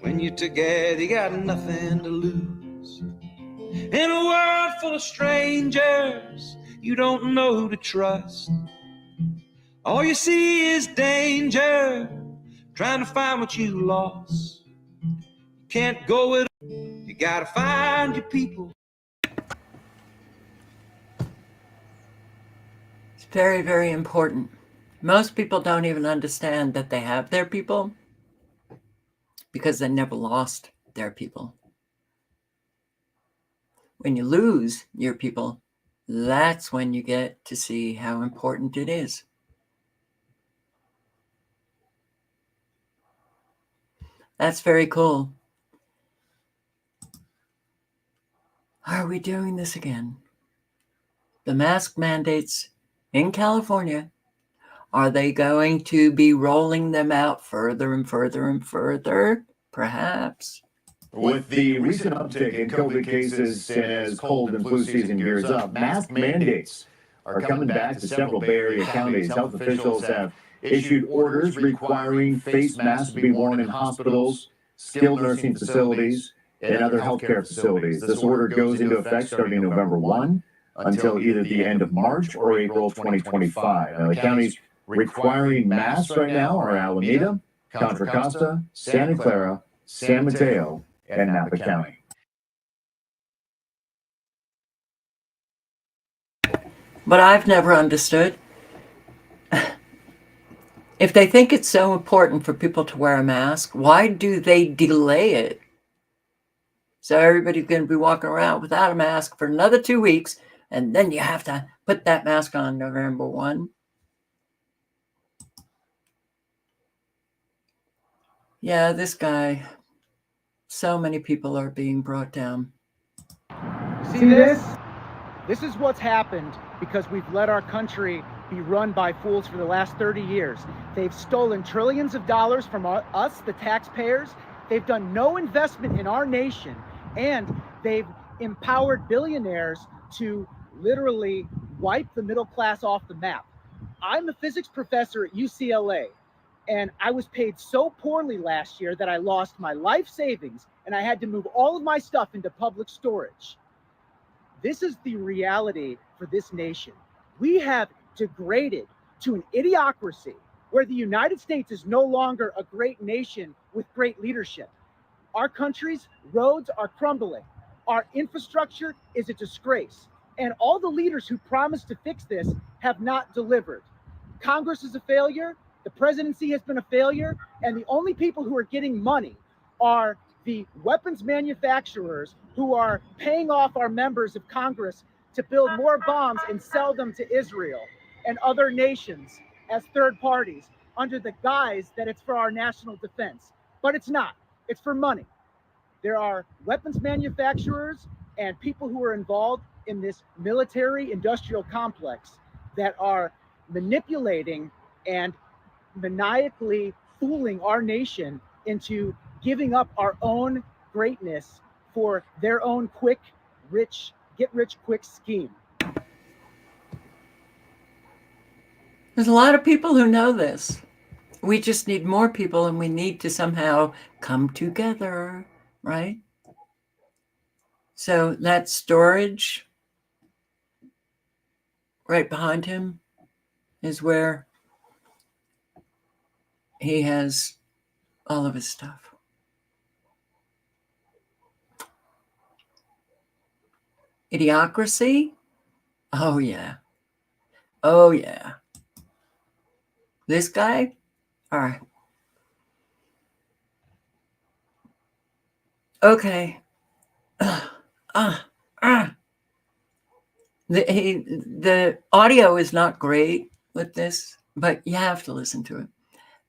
When you're together, you got nothing to lose. In a world full of strangers, you don't know who to trust. All you see is danger, trying to find what you lost. You can't go it, you gotta find your people. It's very, very important Most people don't even understand that they have their people because they never lost their people. When you lose your people, that's when you get to see how important it is. That's very cool. Are we doing this again? The mask mandates in California, are they going to be rolling them out further and further and further? Perhaps. With the recent uptick in COVID cases and as cold and flu season gears up, mask mandates are coming back to several Bay Area counties. Health officials have issued orders requiring face masks to be worn in hospitals, skilled nursing facilities, and other healthcare facilities. This order goes into effect starting November 1 until either the end of March or April 2025. Now, the counties requiring masks right now are Alameda, Contra Costa, Santa Clara, San Mateo, and Napa County. But I've never understood. If they think it's so important for people to wear a mask, why do they delay it? So everybody's going to be walking around without a mask for another 2 weeks, and then you have to put that mask on November 1. Yeah, this guy, so many people are being brought down. See this? This is what's happened because we've let our country be run by fools for the last 30 years. They've stolen trillions of dollars from us, the taxpayers. They've done no investment in our nation, and they've empowered billionaires to literally wipe the middle class off the map. I'm a physics professor at UCLA, and I was paid so poorly last year that I lost my life savings and I had to move all of my stuff into public storage. This is the reality for this nation. We have degraded to an idiocracy where the United States is no longer a great nation with great leadership. Our country's roads are crumbling. Our infrastructure is a disgrace. And all the leaders who promised to fix this have not delivered. Congress is a failure. The presidency has been a failure. And the only people who are getting money are the weapons manufacturers who are paying off our members of Congress to build more bombs and sell them to Israel and other nations as third parties under the guise that it's for our national defense. But it's not. It's for money. There are weapons manufacturers and people who are involved in this military industrial complex that are manipulating and maniacally fooling our nation into giving up our own greatness for their own quick, rich, get rich quick scheme. There's a lot of people who know this. We just need more people, and we need to somehow come together, right? So that storage right behind him is where he has all of his stuff. Idiocracy? Oh, yeah. Oh, yeah. This guy? All right. Okay. The audio is not great with this, but you have to listen to it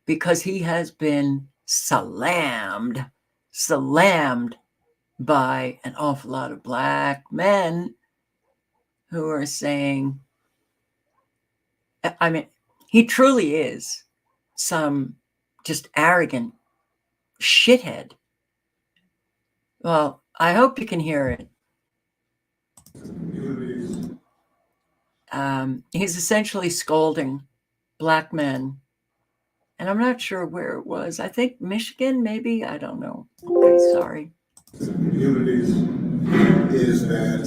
because he has been slammed by an awful lot of black men who are saying, I mean, he truly is some just arrogant shithead. Well, I hope you can hear it. He's essentially scolding black men. And I'm not sure where it was. I think Michigan, maybe. I don't know. Okay, sorry. Communities is that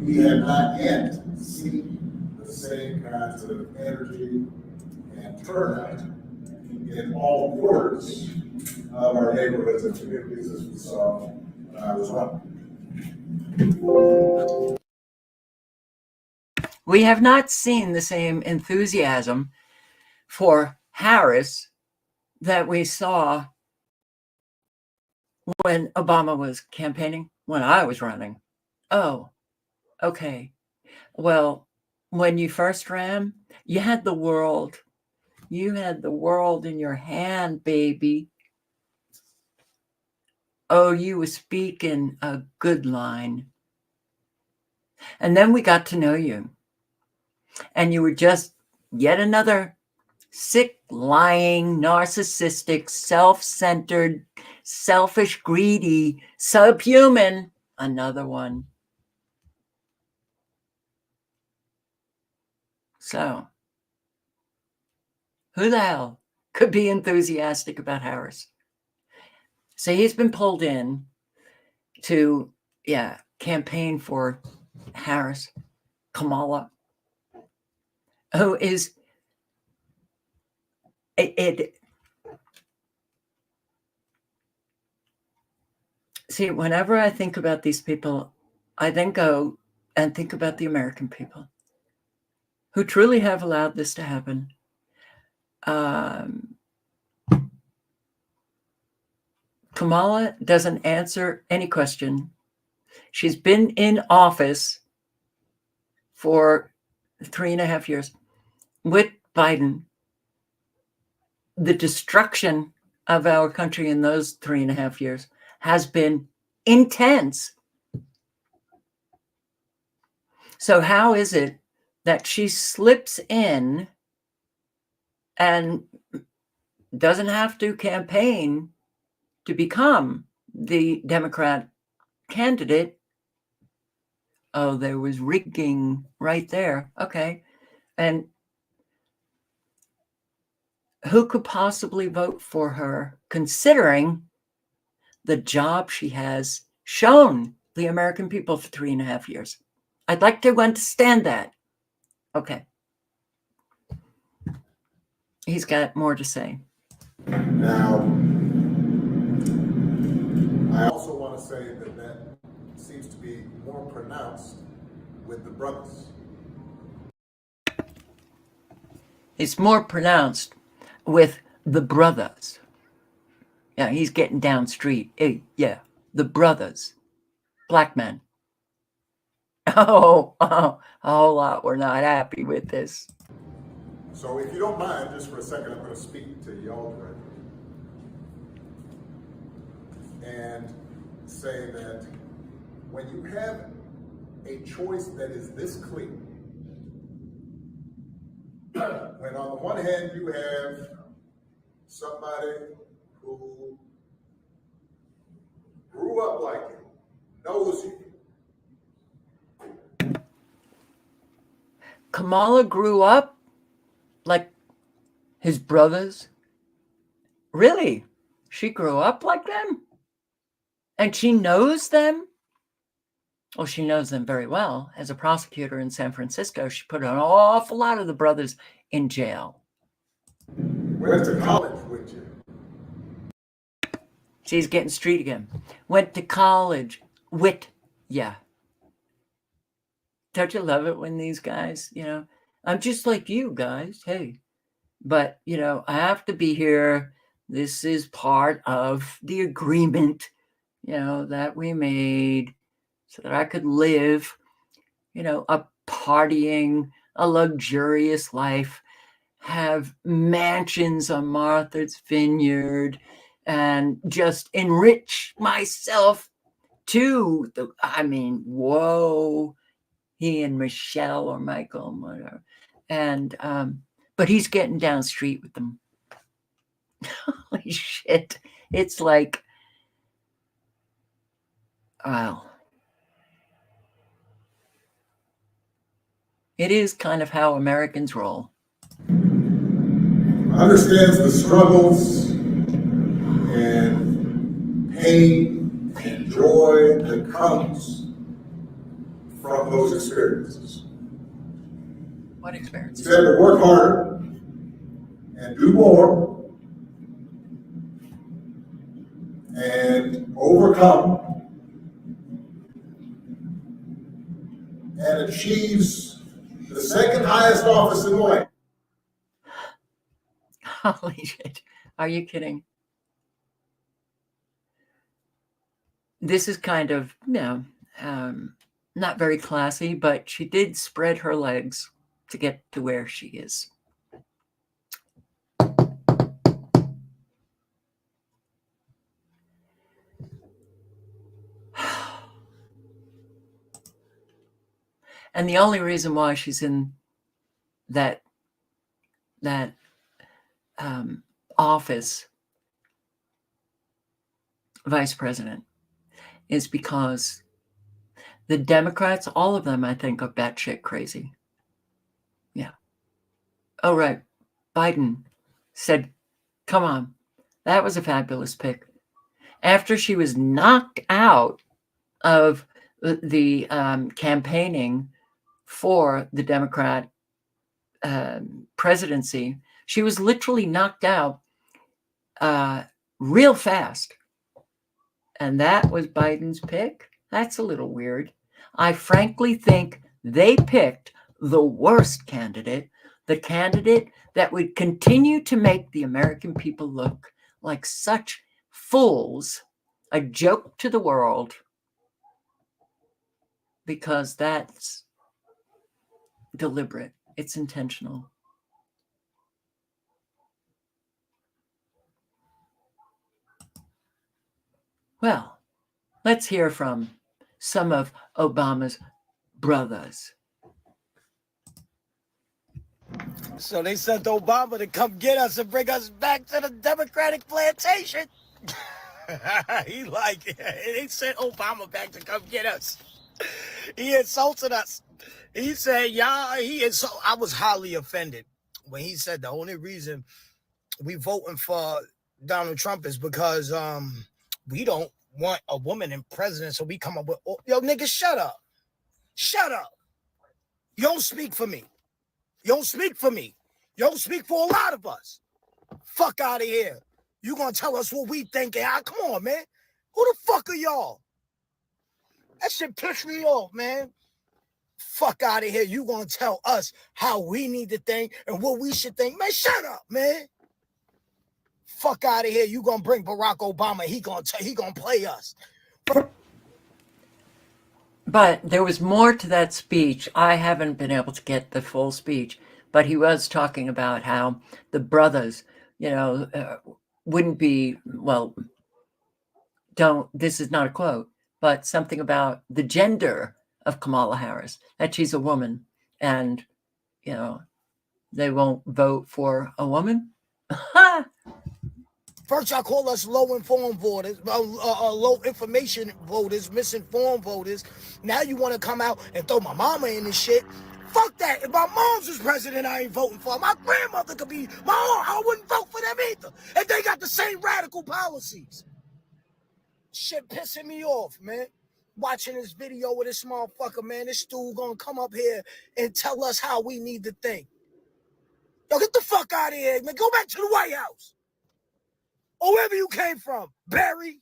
we have not yet seen the same kinds of energy and turnout in all quarters of our neighborhoods and communities as we saw when I was running. We have not seen the same enthusiasm for Harris that we saw when Obama was campaigning, when I was running. Oh, okay. Well, when you first ran, you had the world. You had the world in your hand, baby. Oh, you were speaking a good line. And then we got to know you. And you were just yet another sick, lying, narcissistic, self-centered, selfish, greedy, subhuman. Another one. So, who the hell could be enthusiastic about Harris? So he's been pulled in to, campaign for Harris, Kamala, who is See, whenever I think about these people, I then go and think about the American people who truly have allowed this to happen. Kamala doesn't answer any question. She's been in office for 3.5 years with Biden. The destruction of our country in those 3.5 years has been intense. So how is it that she slips in and doesn't have to campaign to become the Democrat candidate? Oh, there was rigging right there. Okay. And who could possibly vote for her, considering the job she has shown the American people for 3.5 years? I'd like to understand that. Okay. He's got more to say. Now, I also want to say that that seems to be more pronounced with the brothers. It's more pronounced with the brothers. Yeah, he's getting down street. Hey, yeah, the brothers, black men. Oh, a whole lot. We're not happy with this. So if you don't mind, just for a second, I'm going to speak to y'all directly and say that when you have a choice that is this clear, when on the one hand you have somebody who grew up like you, knows you. Kamala grew up like his brothers. Really? She grew up like them? And she knows them? Well, she knows them very well. As a prosecutor in San Francisco, she put an awful lot of the brothers in jail. Went to college with you. She's getting street again. Went to college with ya. Don't you love it when these guys, I'm just like you guys, hey. But, I have to be here. This is part of the agreement, that we made so that I could live, a partying, a luxurious life, have mansions on Martha's Vineyard, and just enrich myself to whoa, he and Michelle or Michael, whatever. And, but he's getting down street with them. Holy shit. It's like, wow. It is kind of how Americans roll. Understands the struggles and pain and joy that comes from those experiences. What experience? He said to work harder and do more and overcome and achieves the second highest office in the land. Holy shit. Are you kidding? This is kind of, not very classy, but she did spread her legs to get to where she is. And the only reason why she's in that office, vice president, is because the Democrats, all of them, I think, are batshit crazy. Yeah. Oh, right. Biden said, come on, that was a fabulous pick. After she was knocked out of the campaigning for the Democrat presidency, she was literally knocked out real fast. And that was Biden's pick? That's a little weird. I frankly think they picked the worst candidate, the candidate that would continue to make the American people look like such fools, a joke to the world, because that's deliberate. It's intentional. Well, let's hear from some of Obama's brothers. So they sent Obama to come get us and bring us back to the Democratic plantation. They sent Obama back to come get us. He insulted us. He said, I was highly offended when he said the only reason we voting for Donald Trump is because we don't want a woman in president, so we come up with, yo, nigga, shut up. Shut up. You don't speak for me. You don't speak for me. You don't speak for a lot of us. Fuck out of here. You gonna tell us what we think? Come on, man. Who the fuck are y'all? That shit pissed me off, man. Fuck out of here. You gonna tell us how we need to think and what we should think? Man, shut up, man. Fuck out of here. You gonna bring Barack Obama. He gonna play us. But there was more to that speech. I haven't been able to get the full speech, but he was talking about how the brothers, wouldn't be, this is not a quote, but something about the gender of Kamala Harris, that she's a woman, and, they won't vote for a woman. First, y'all call us low-informed voters, low information voters, misinformed voters. Now you want to come out and throw my mama in this shit. Fuck that. If my mom's was president, I ain't voting for her. My grandmother could be my own. I wouldn't vote for them either. If they got the same radical policies. Shit pissing me off, man. Watching this video with this motherfucker, man. This dude gonna come up here and tell us how we need to think. Yo, get the fuck out of here, man. Go back to the White House. Or wherever you came from, Barry.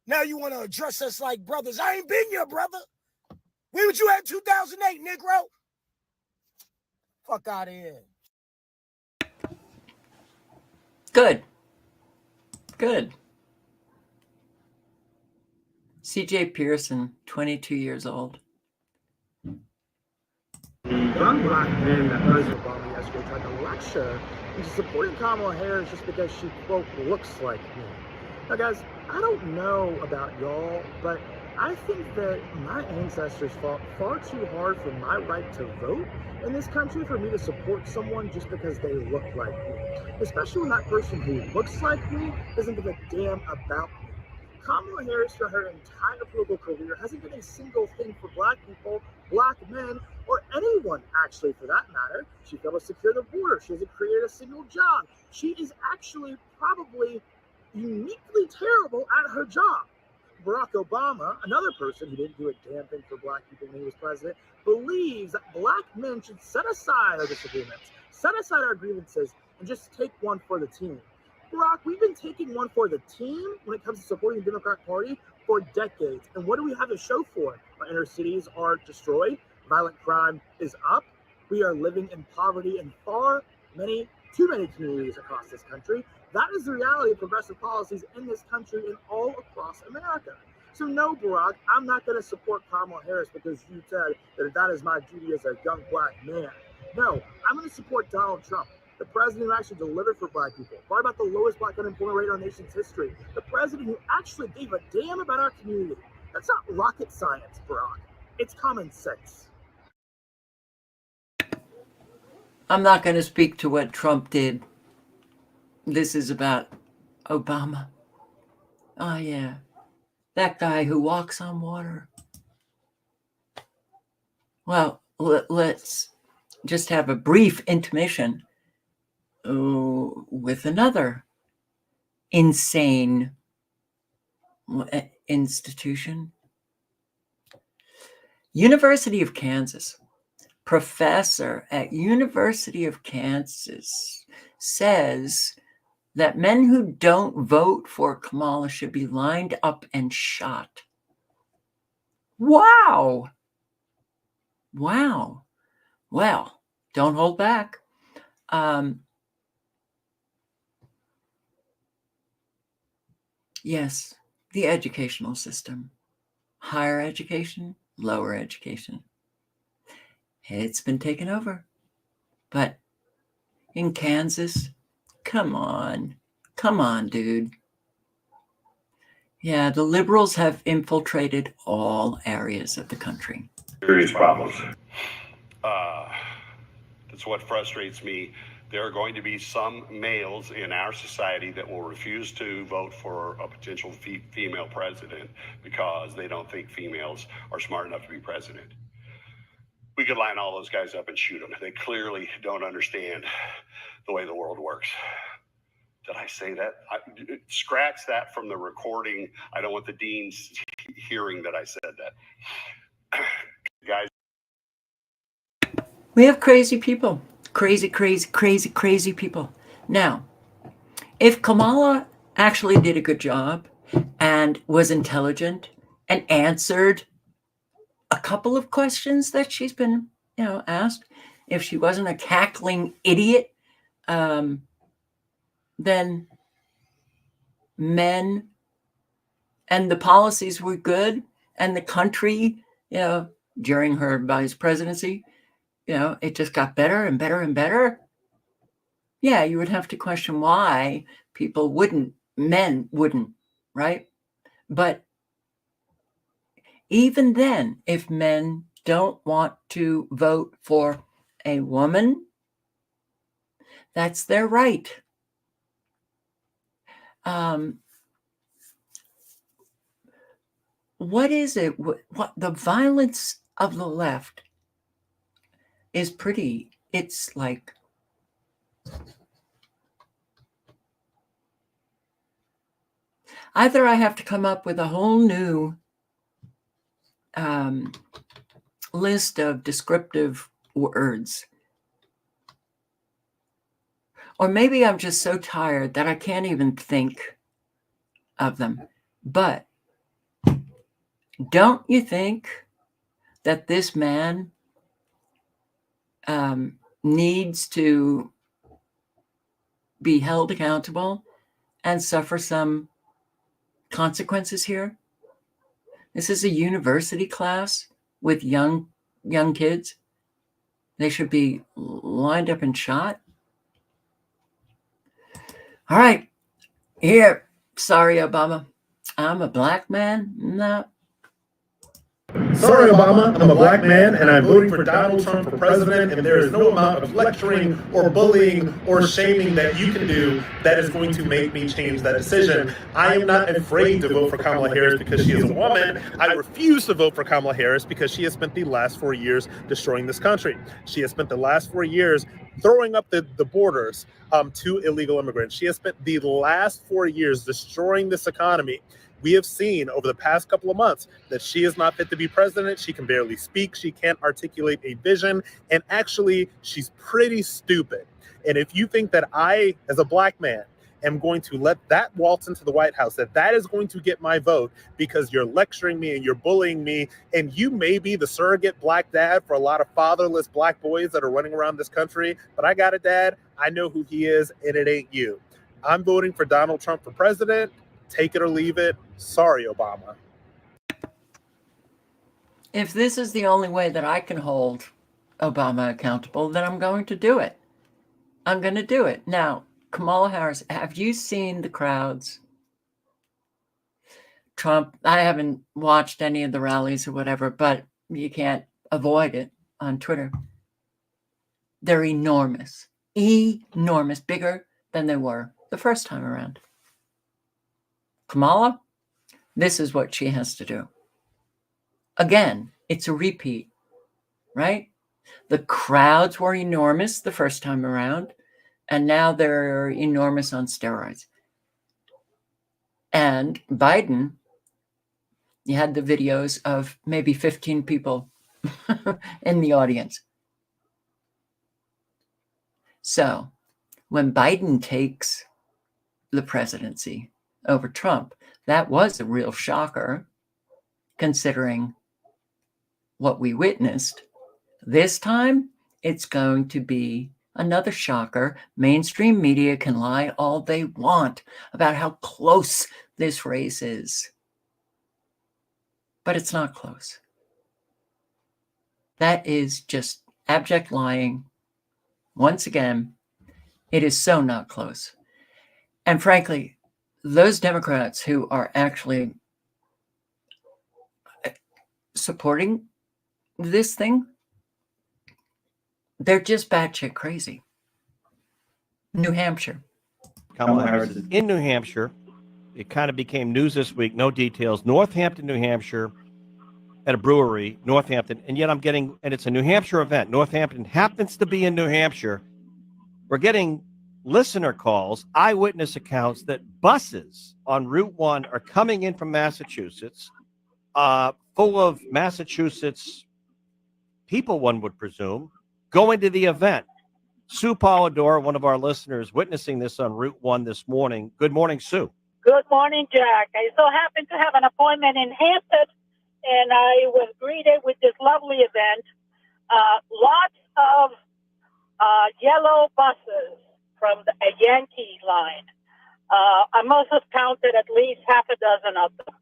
Now you want to address us like brothers. I ain't been your brother. Where would you at 2008, Negro? Fuck out of here. Good. CJ Pearson, 22 years old. The young black man that President Obama yesterday tried to lecture into supporting Kamala Harris just because she, quote, looks like me. Now, guys, I don't know about y'all, but I think that my ancestors fought far too hard for my right to vote in this country for me to support someone just because they look like me. Especially when that person who looks like me doesn't give a damn about me. Kamala Harris, for her entire political career, hasn't done a single thing for black people, black men, or anyone, actually, for that matter. She failed to secure the border. She hasn't created a single job. She is actually probably uniquely terrible at her job. Barack Obama, another person who didn't do a damn thing for black people when he was president, believes that black men should set aside our disagreements, set aside our grievances, and just take one for the team. Barack, we've been taking one for the team when it comes to supporting the Democratic Party for decades. And what do we have to show for it? Our inner cities are destroyed, violent crime is up, We are living in poverty in too many communities across this country. That is the reality of progressive policies in this country and all across America. So no, Barack, I'm not going to support Kamala Harris because you said that is my duty as a young black man. No, I'm going to support Donald Trump, the president who actually delivered for black people, brought about the lowest black unemployment rate in our nation's history, the president who actually gave a damn about our community. That's not rocket science, Barack. It's common sense. I'm not going to speak to what Trump did. This is about Obama. Oh, yeah. That guy who walks on water. Well, let's just have a brief intermission with another insane institution. University of Kansas. Professor at University of Kansas says that men who don't vote for Kamala should be lined up and shot. Wow. Wow. Well, don't hold back. Yes, the educational system. Higher education, lower education. It's been taken over. But in Kansas, come on, dude. Yeah, the liberals have infiltrated all areas of the country. Serious problems. That's what frustrates me. There are going to be some males in our society that will refuse to vote for a potential female president because they don't think females are smart enough to be president. We could line all those guys up and shoot them. They clearly don't understand the way the world works. Did I say that? Scratch that from the recording. I don't want the deans hearing that I said that. Guys. We have crazy people. Crazy people. Now, if Kamala actually did a good job and was intelligent and answered a couple of questions that she's been, asked, if she wasn't a cackling idiot, then men and the policies were good and the country, during her vice presidency, it just got better and better and better. Yeah, you would have to question why men wouldn't, right? But even then, if men don't want to vote for a woman, that's their right. What is it? What the violence of the left is pretty. It's like either I have to come up with a whole new list of descriptive words, or maybe I'm just so tired that I can't even think of them. But don't you think that this man needs to be held accountable and suffer some consequences here? This is a university class with young kids. They should be lined up and shot. All right. Here. Sorry, Obama. I'm a black man. No. Sorry, Obama, I'm a black man and I'm voting for Donald Trump for president, and there is no amount of lecturing or bullying or shaming that you can do that is going to make me change that decision. I am not afraid to vote for Kamala Harris because she is a woman. I refuse to vote for Kamala Harris because she has spent the last 4 years destroying this country. She has spent the last 4 years throwing up the borders to illegal immigrants. She has spent the last 4 years destroying this economy. We have seen over the past couple of months that she is not fit to be president. She can barely speak. She can't articulate a vision. And actually, she's pretty stupid. And if you think that I, as a black man, am going to let that waltz into the White House, that is going to get my vote because you're lecturing me and you're bullying me, and you may be the surrogate black dad for a lot of fatherless black boys that are running around this country, but I got a dad, I know who he is, and it ain't you. I'm voting for Donald Trump for president. Take it or leave it. Sorry, Obama. If this is the only way that I can hold Obama accountable, then I'm going to do it. I'm going to do it. Now, Kamala Harris, have you seen the crowds? Trump, I haven't watched any of the rallies or whatever, but you can't avoid it on Twitter. They're enormous, bigger than they were the first time around. Kamala, this is what she has to do. Again, it's a repeat, right? The crowds were enormous the first time around, and now they're enormous on steroids. And Biden, you had the videos of maybe 15 people in the audience. So when Biden takes the presidency over Trump, that was a real shocker, considering what we witnessed. This time, it's going to be another shocker. Mainstream media can lie all they want about how close this race is, but it's not close. That is just abject lying. Once again, it is so not close. And frankly, those Democrats who are actually supporting this thing, they're just batshit crazy. New Hampshire. Kamala Harris is in New Hampshire. It kind of became news this week. No details. Northampton, New Hampshire, at a brewery, Northampton. And yet I'm getting, and it's a New Hampshire event. Northampton happens to be in New Hampshire. We're getting listener calls, eyewitness accounts that buses on Route 1 are coming in from Massachusetts, full of Massachusetts people, one would presume, going to the event. Sue Polidor, one of our listeners, witnessing this on Route 1 this morning. Good morning, Sue. Good morning, Jack. I so happened to have an appointment in Hampton, and I was greeted with this lovely event. Lots of yellow buses from a Yankee line. I must have counted at least half a dozen of them.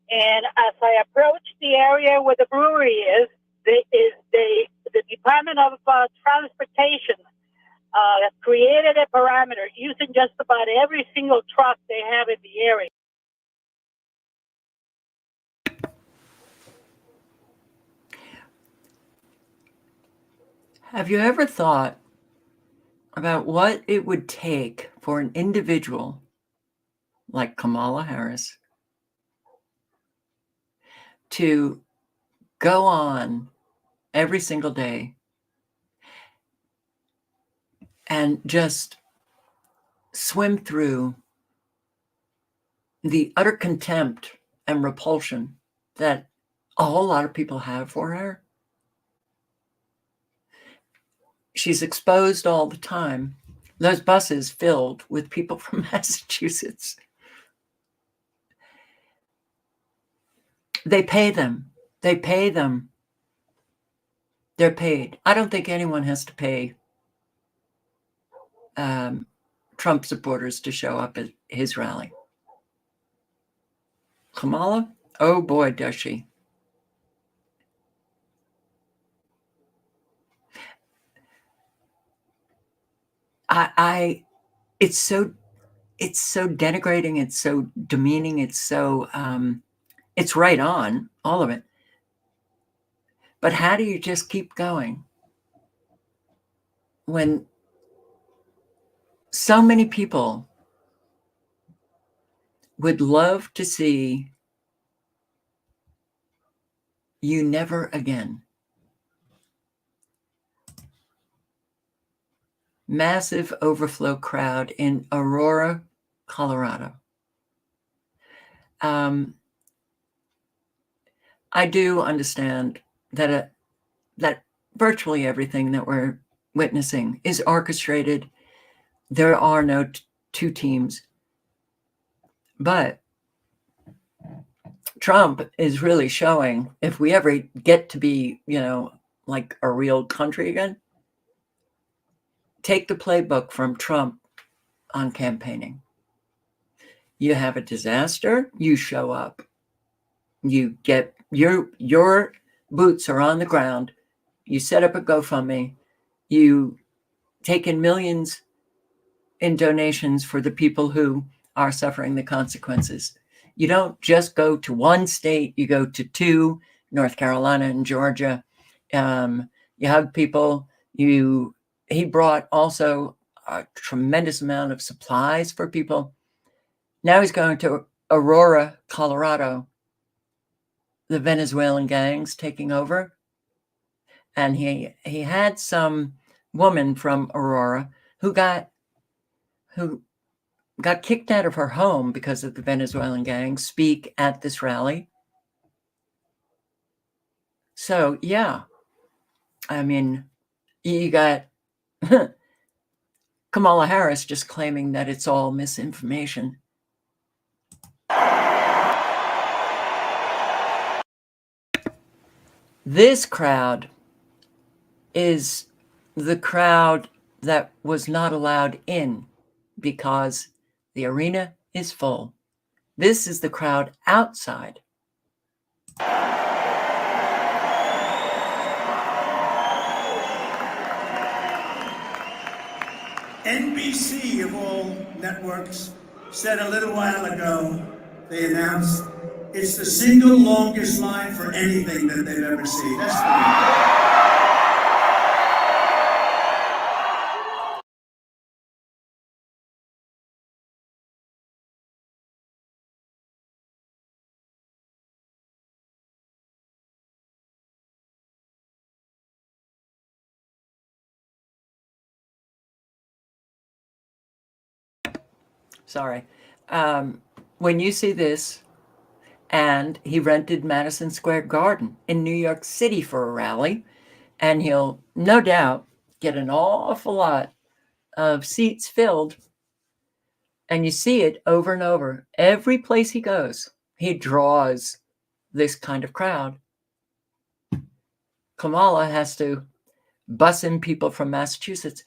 And as I approached the area where the brewery is, the Department of Transportation created a parameter using just about every single truck they have in the area. Have you ever thought about what it would take for an individual like Kamala Harris to go on every single day and just swim through the utter contempt and repulsion that a whole lot of people have for her? She's exposed all the time. Those buses filled with people from Massachusetts. They pay them. They pay them. They're paid. I don't think anyone has to pay Trump supporters to show up at his rally. Kamala? Oh boy, does she. It's so denigrating, it's so demeaning, it's so it's right on, all of it. But how do you just keep going when so many people would love to see you never again? Massive overflow crowd in Aurora, Colorado. I do understand that that virtually everything that we're witnessing is orchestrated. There are no two teams. But Trump is really showing, if we ever get to be, like a real country again, take the playbook from Trump on campaigning. You have a disaster, you show up. You get your boots are on the ground. You set up a GoFundMe. You take in millions in donations for the people who are suffering the consequences. You don't just go to one state, you go to two, North Carolina and Georgia. You hug people. He brought also a tremendous amount of supplies for people. Now he's going to Aurora, Colorado, the Venezuelan gangs taking over. And he had some woman from Aurora who got kicked out of her home because of the Venezuelan gangs speak at this rally. So, yeah, I mean, you got Kamala Harris just claiming that it's all misinformation. This crowd is the crowd that was not allowed in because the arena is full. This is the crowd outside. NBC, of all networks, said a little while ago, they announced, it's the single longest line for anything that they've ever seen. That's the Sorry. When you see this, and he rented Madison Square Garden in New York City for a rally, and he'll no doubt get an awful lot of seats filled. And you see it over and over. Every place he goes, he draws this kind of crowd. Kamala has to bus in people from Massachusetts.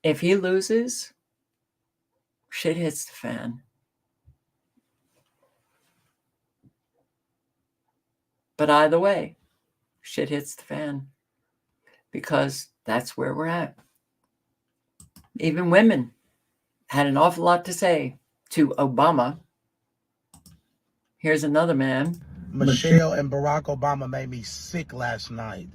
If he loses, shit hits the fan. But either way, shit hits the fan because that's where we're at. Even women had an awful lot to say to Obama. Here's another man. Michelle and Barack Obama made me sick last night.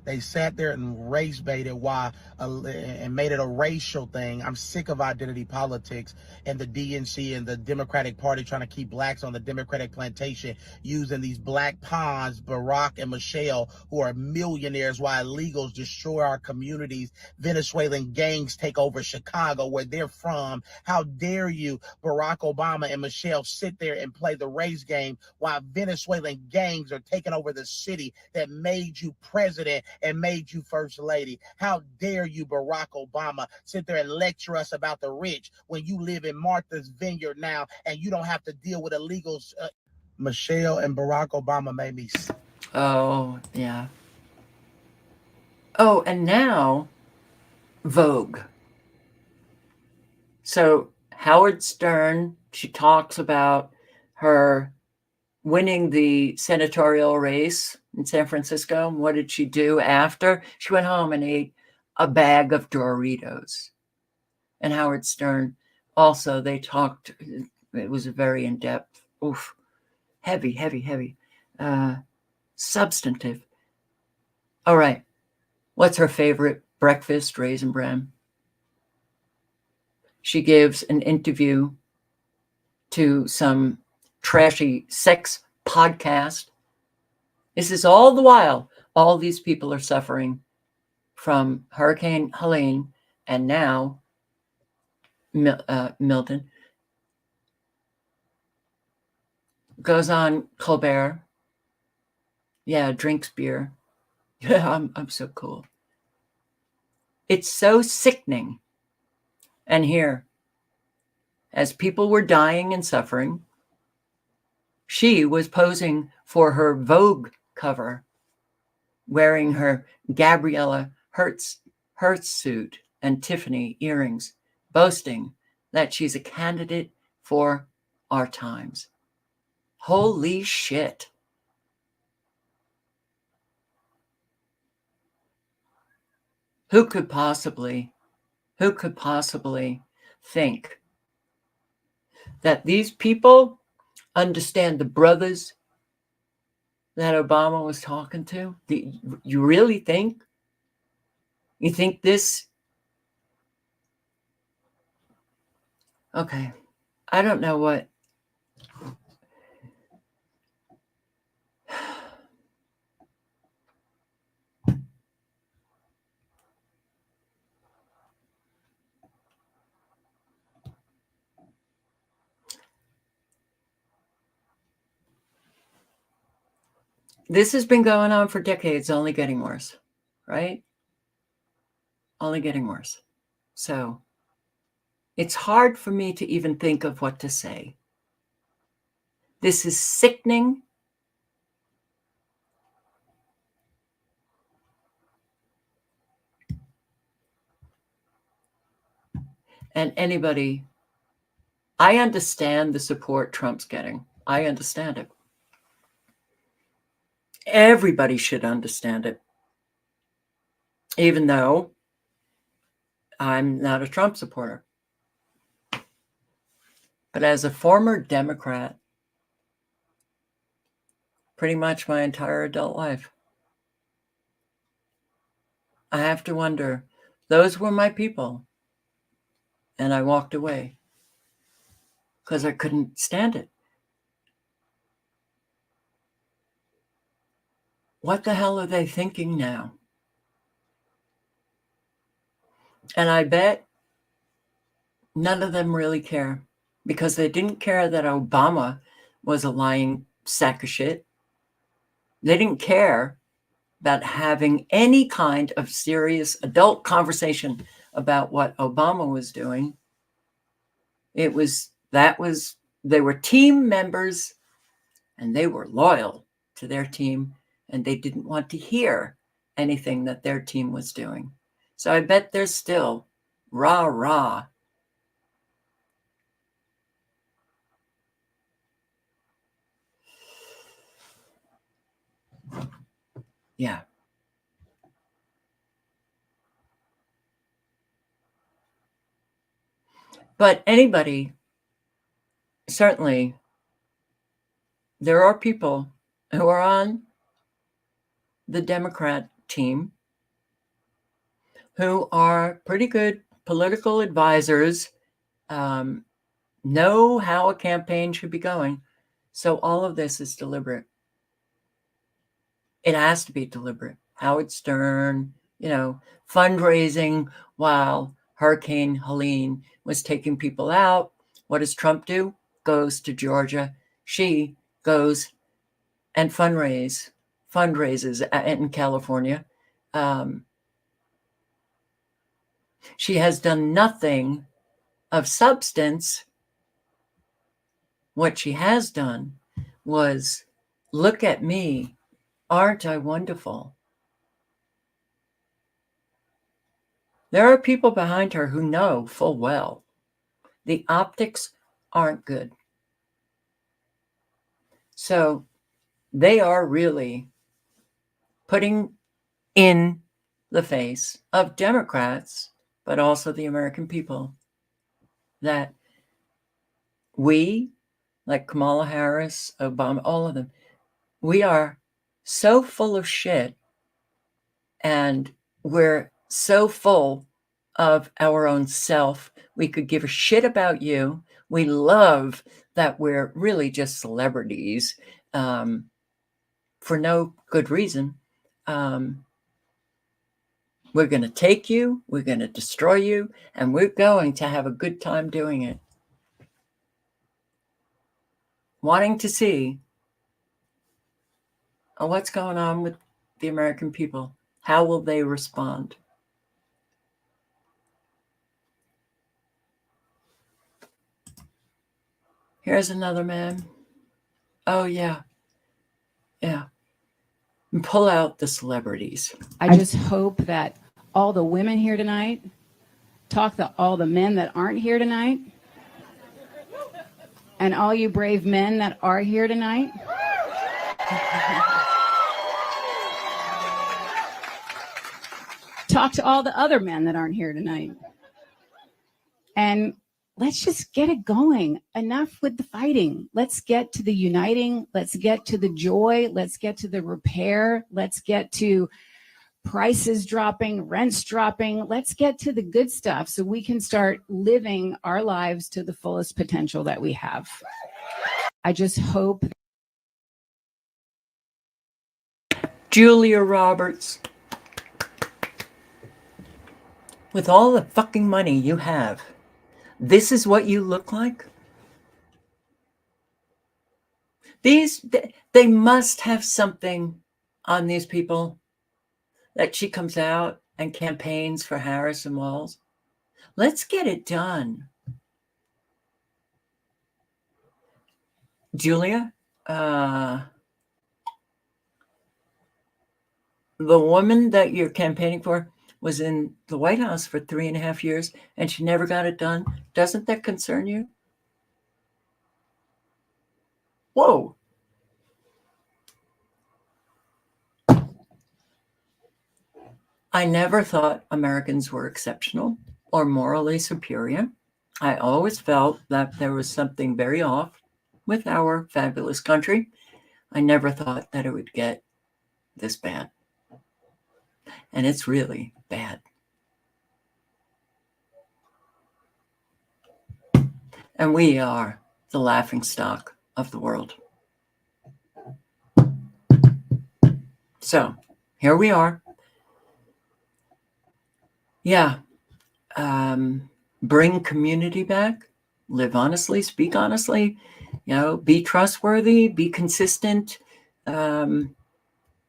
They sat there and race baited and made it a racial thing. I'm sick of identity politics and the DNC and the Democratic Party trying to keep blacks on the Democratic plantation using these black pawns, Barack and Michelle, who are millionaires while illegals destroy our communities. Venezuelan gangs take over Chicago, where they're from. How dare you, Barack Obama and Michelle, sit there and play the race game while Venezuelan gangs are taking over the city that made you president and made you first lady. How dare you, Barack Obama, sit there and lecture us about the rich when you live in Martha's Vineyard now and you don't have to deal with illegals. Michelle and Barack Obama made me sick. Oh, yeah. Oh, and now Vogue. So Howard Stern, she talks about her winning the senatorial race in San Francisco. What did she do after? She went home and ate a bag of Doritos. And Howard Stern also, they talked, it was very in-depth, heavy, substantive. All right, what's her favorite breakfast? Raisin Bran. She gives an interview to some trashy sex podcast. This is all the while all these people are suffering from Hurricane Helene and now Milton. Goes on Colbert. Yeah, drinks beer. Yeah, I'm so cool. It's so sickening. And here, as people were dying and suffering, she was posing for her Vogue cover, wearing her Gabriella Hertz suit and Tiffany earrings, boasting that she's a candidate for our times. Holy shit. Who could possibly think that these people understand the brothers that Obama was talking to? You really think? You think this? Okay. I don't know what. This has been going on for decades, only getting worse, right? Only getting worse. So it's hard for me to even think of what to say. This is sickening. And anybody, I understand the support Trump's getting. I understand it. Everybody should understand it. Even though I'm not a Trump supporter. But as a former Democrat, pretty much my entire adult life, I have to wonder, those were my people. And I walked away because I couldn't stand it. What the hell are they thinking now? And I bet none of them really care, because they didn't care that Obama was a lying sack of shit. They didn't care about having any kind of serious adult conversation about what Obama was doing. They were team members, and they were loyal to their team, and they didn't want to hear anything that their team was doing. So I bet they're still rah. Yeah. But anybody, certainly, there are people who are on the Democrat team who are pretty good political advisors, know how a campaign should be going. So all of this is deliberate. It has to be deliberate. Howard Stern, fundraising while Hurricane Helene was taking people out. What does Trump do? Goes to Georgia. She goes and fundraises in California. She has done nothing of substance. What she has done was, look at me. Aren't I wonderful? There are people behind her who know full well the optics aren't good. So they are really putting in the face of Democrats, but also the American people, that we, like Kamala Harris, Obama, all of them, we are so full of shit, and we're so full of our own self. We could give a shit about you. We love that we're really just celebrities for no good reason. We're going to take you, we're going to destroy you, and we're going to have a good time doing it. Wanting to see what's going on with the American people. How will they respond? Here's another man. Oh, yeah. Yeah. And pull out the celebrities. I just hope that all the women here tonight talk to all the men that aren't here tonight, and all you brave men that are here tonight. Talk to all the other men that aren't here tonight. And let's just get it going. Enough with the fighting. Let's get to the uniting. Let's get to the joy. Let's get to the repair. Let's get to prices dropping, rents dropping. Let's get to the good stuff so we can start living our lives to the fullest potential that we have. I just hope. Julia Roberts. With all the fucking money you have, this is what you look like? They must have something on these people that she comes out and campaigns for Harris and Walz. Let's get it done. Julia, the woman that you're campaigning for was in the White House for 3.5 years and she never got it done. Doesn't that concern you? Whoa. I never thought Americans were exceptional or morally superior. I always felt that there was something very off with our fabulous country. I never thought that it would get this bad. And it's really bad. And we are the laughingstock of the world. So here we are. Yeah. Bring community back. Live honestly. Speak honestly. Be trustworthy. Be consistent in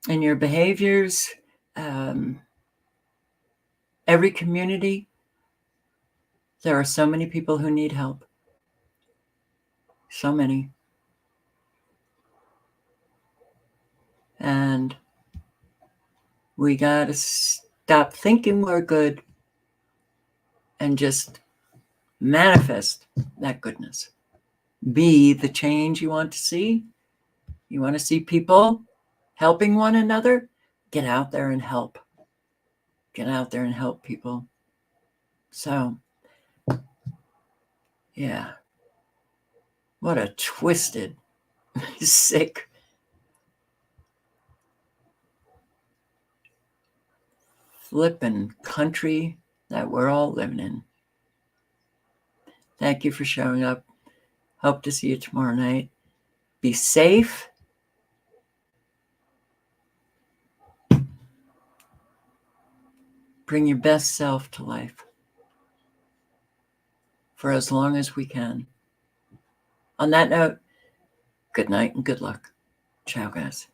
your behaviors. Every community, there are so many people who need help. So many. And we got to stop thinking we're good and just manifest that goodness. Be the change you want to see. You want to see people helping one another? Get out there and help. Get out there and help people. So, yeah. What a twisted, sick, flippin' country that we're all living in. Thank you for showing up. Hope to see you tomorrow night. Be safe. Bring your best self to life for as long as we can. On that note, good night and good luck. Ciao, guys.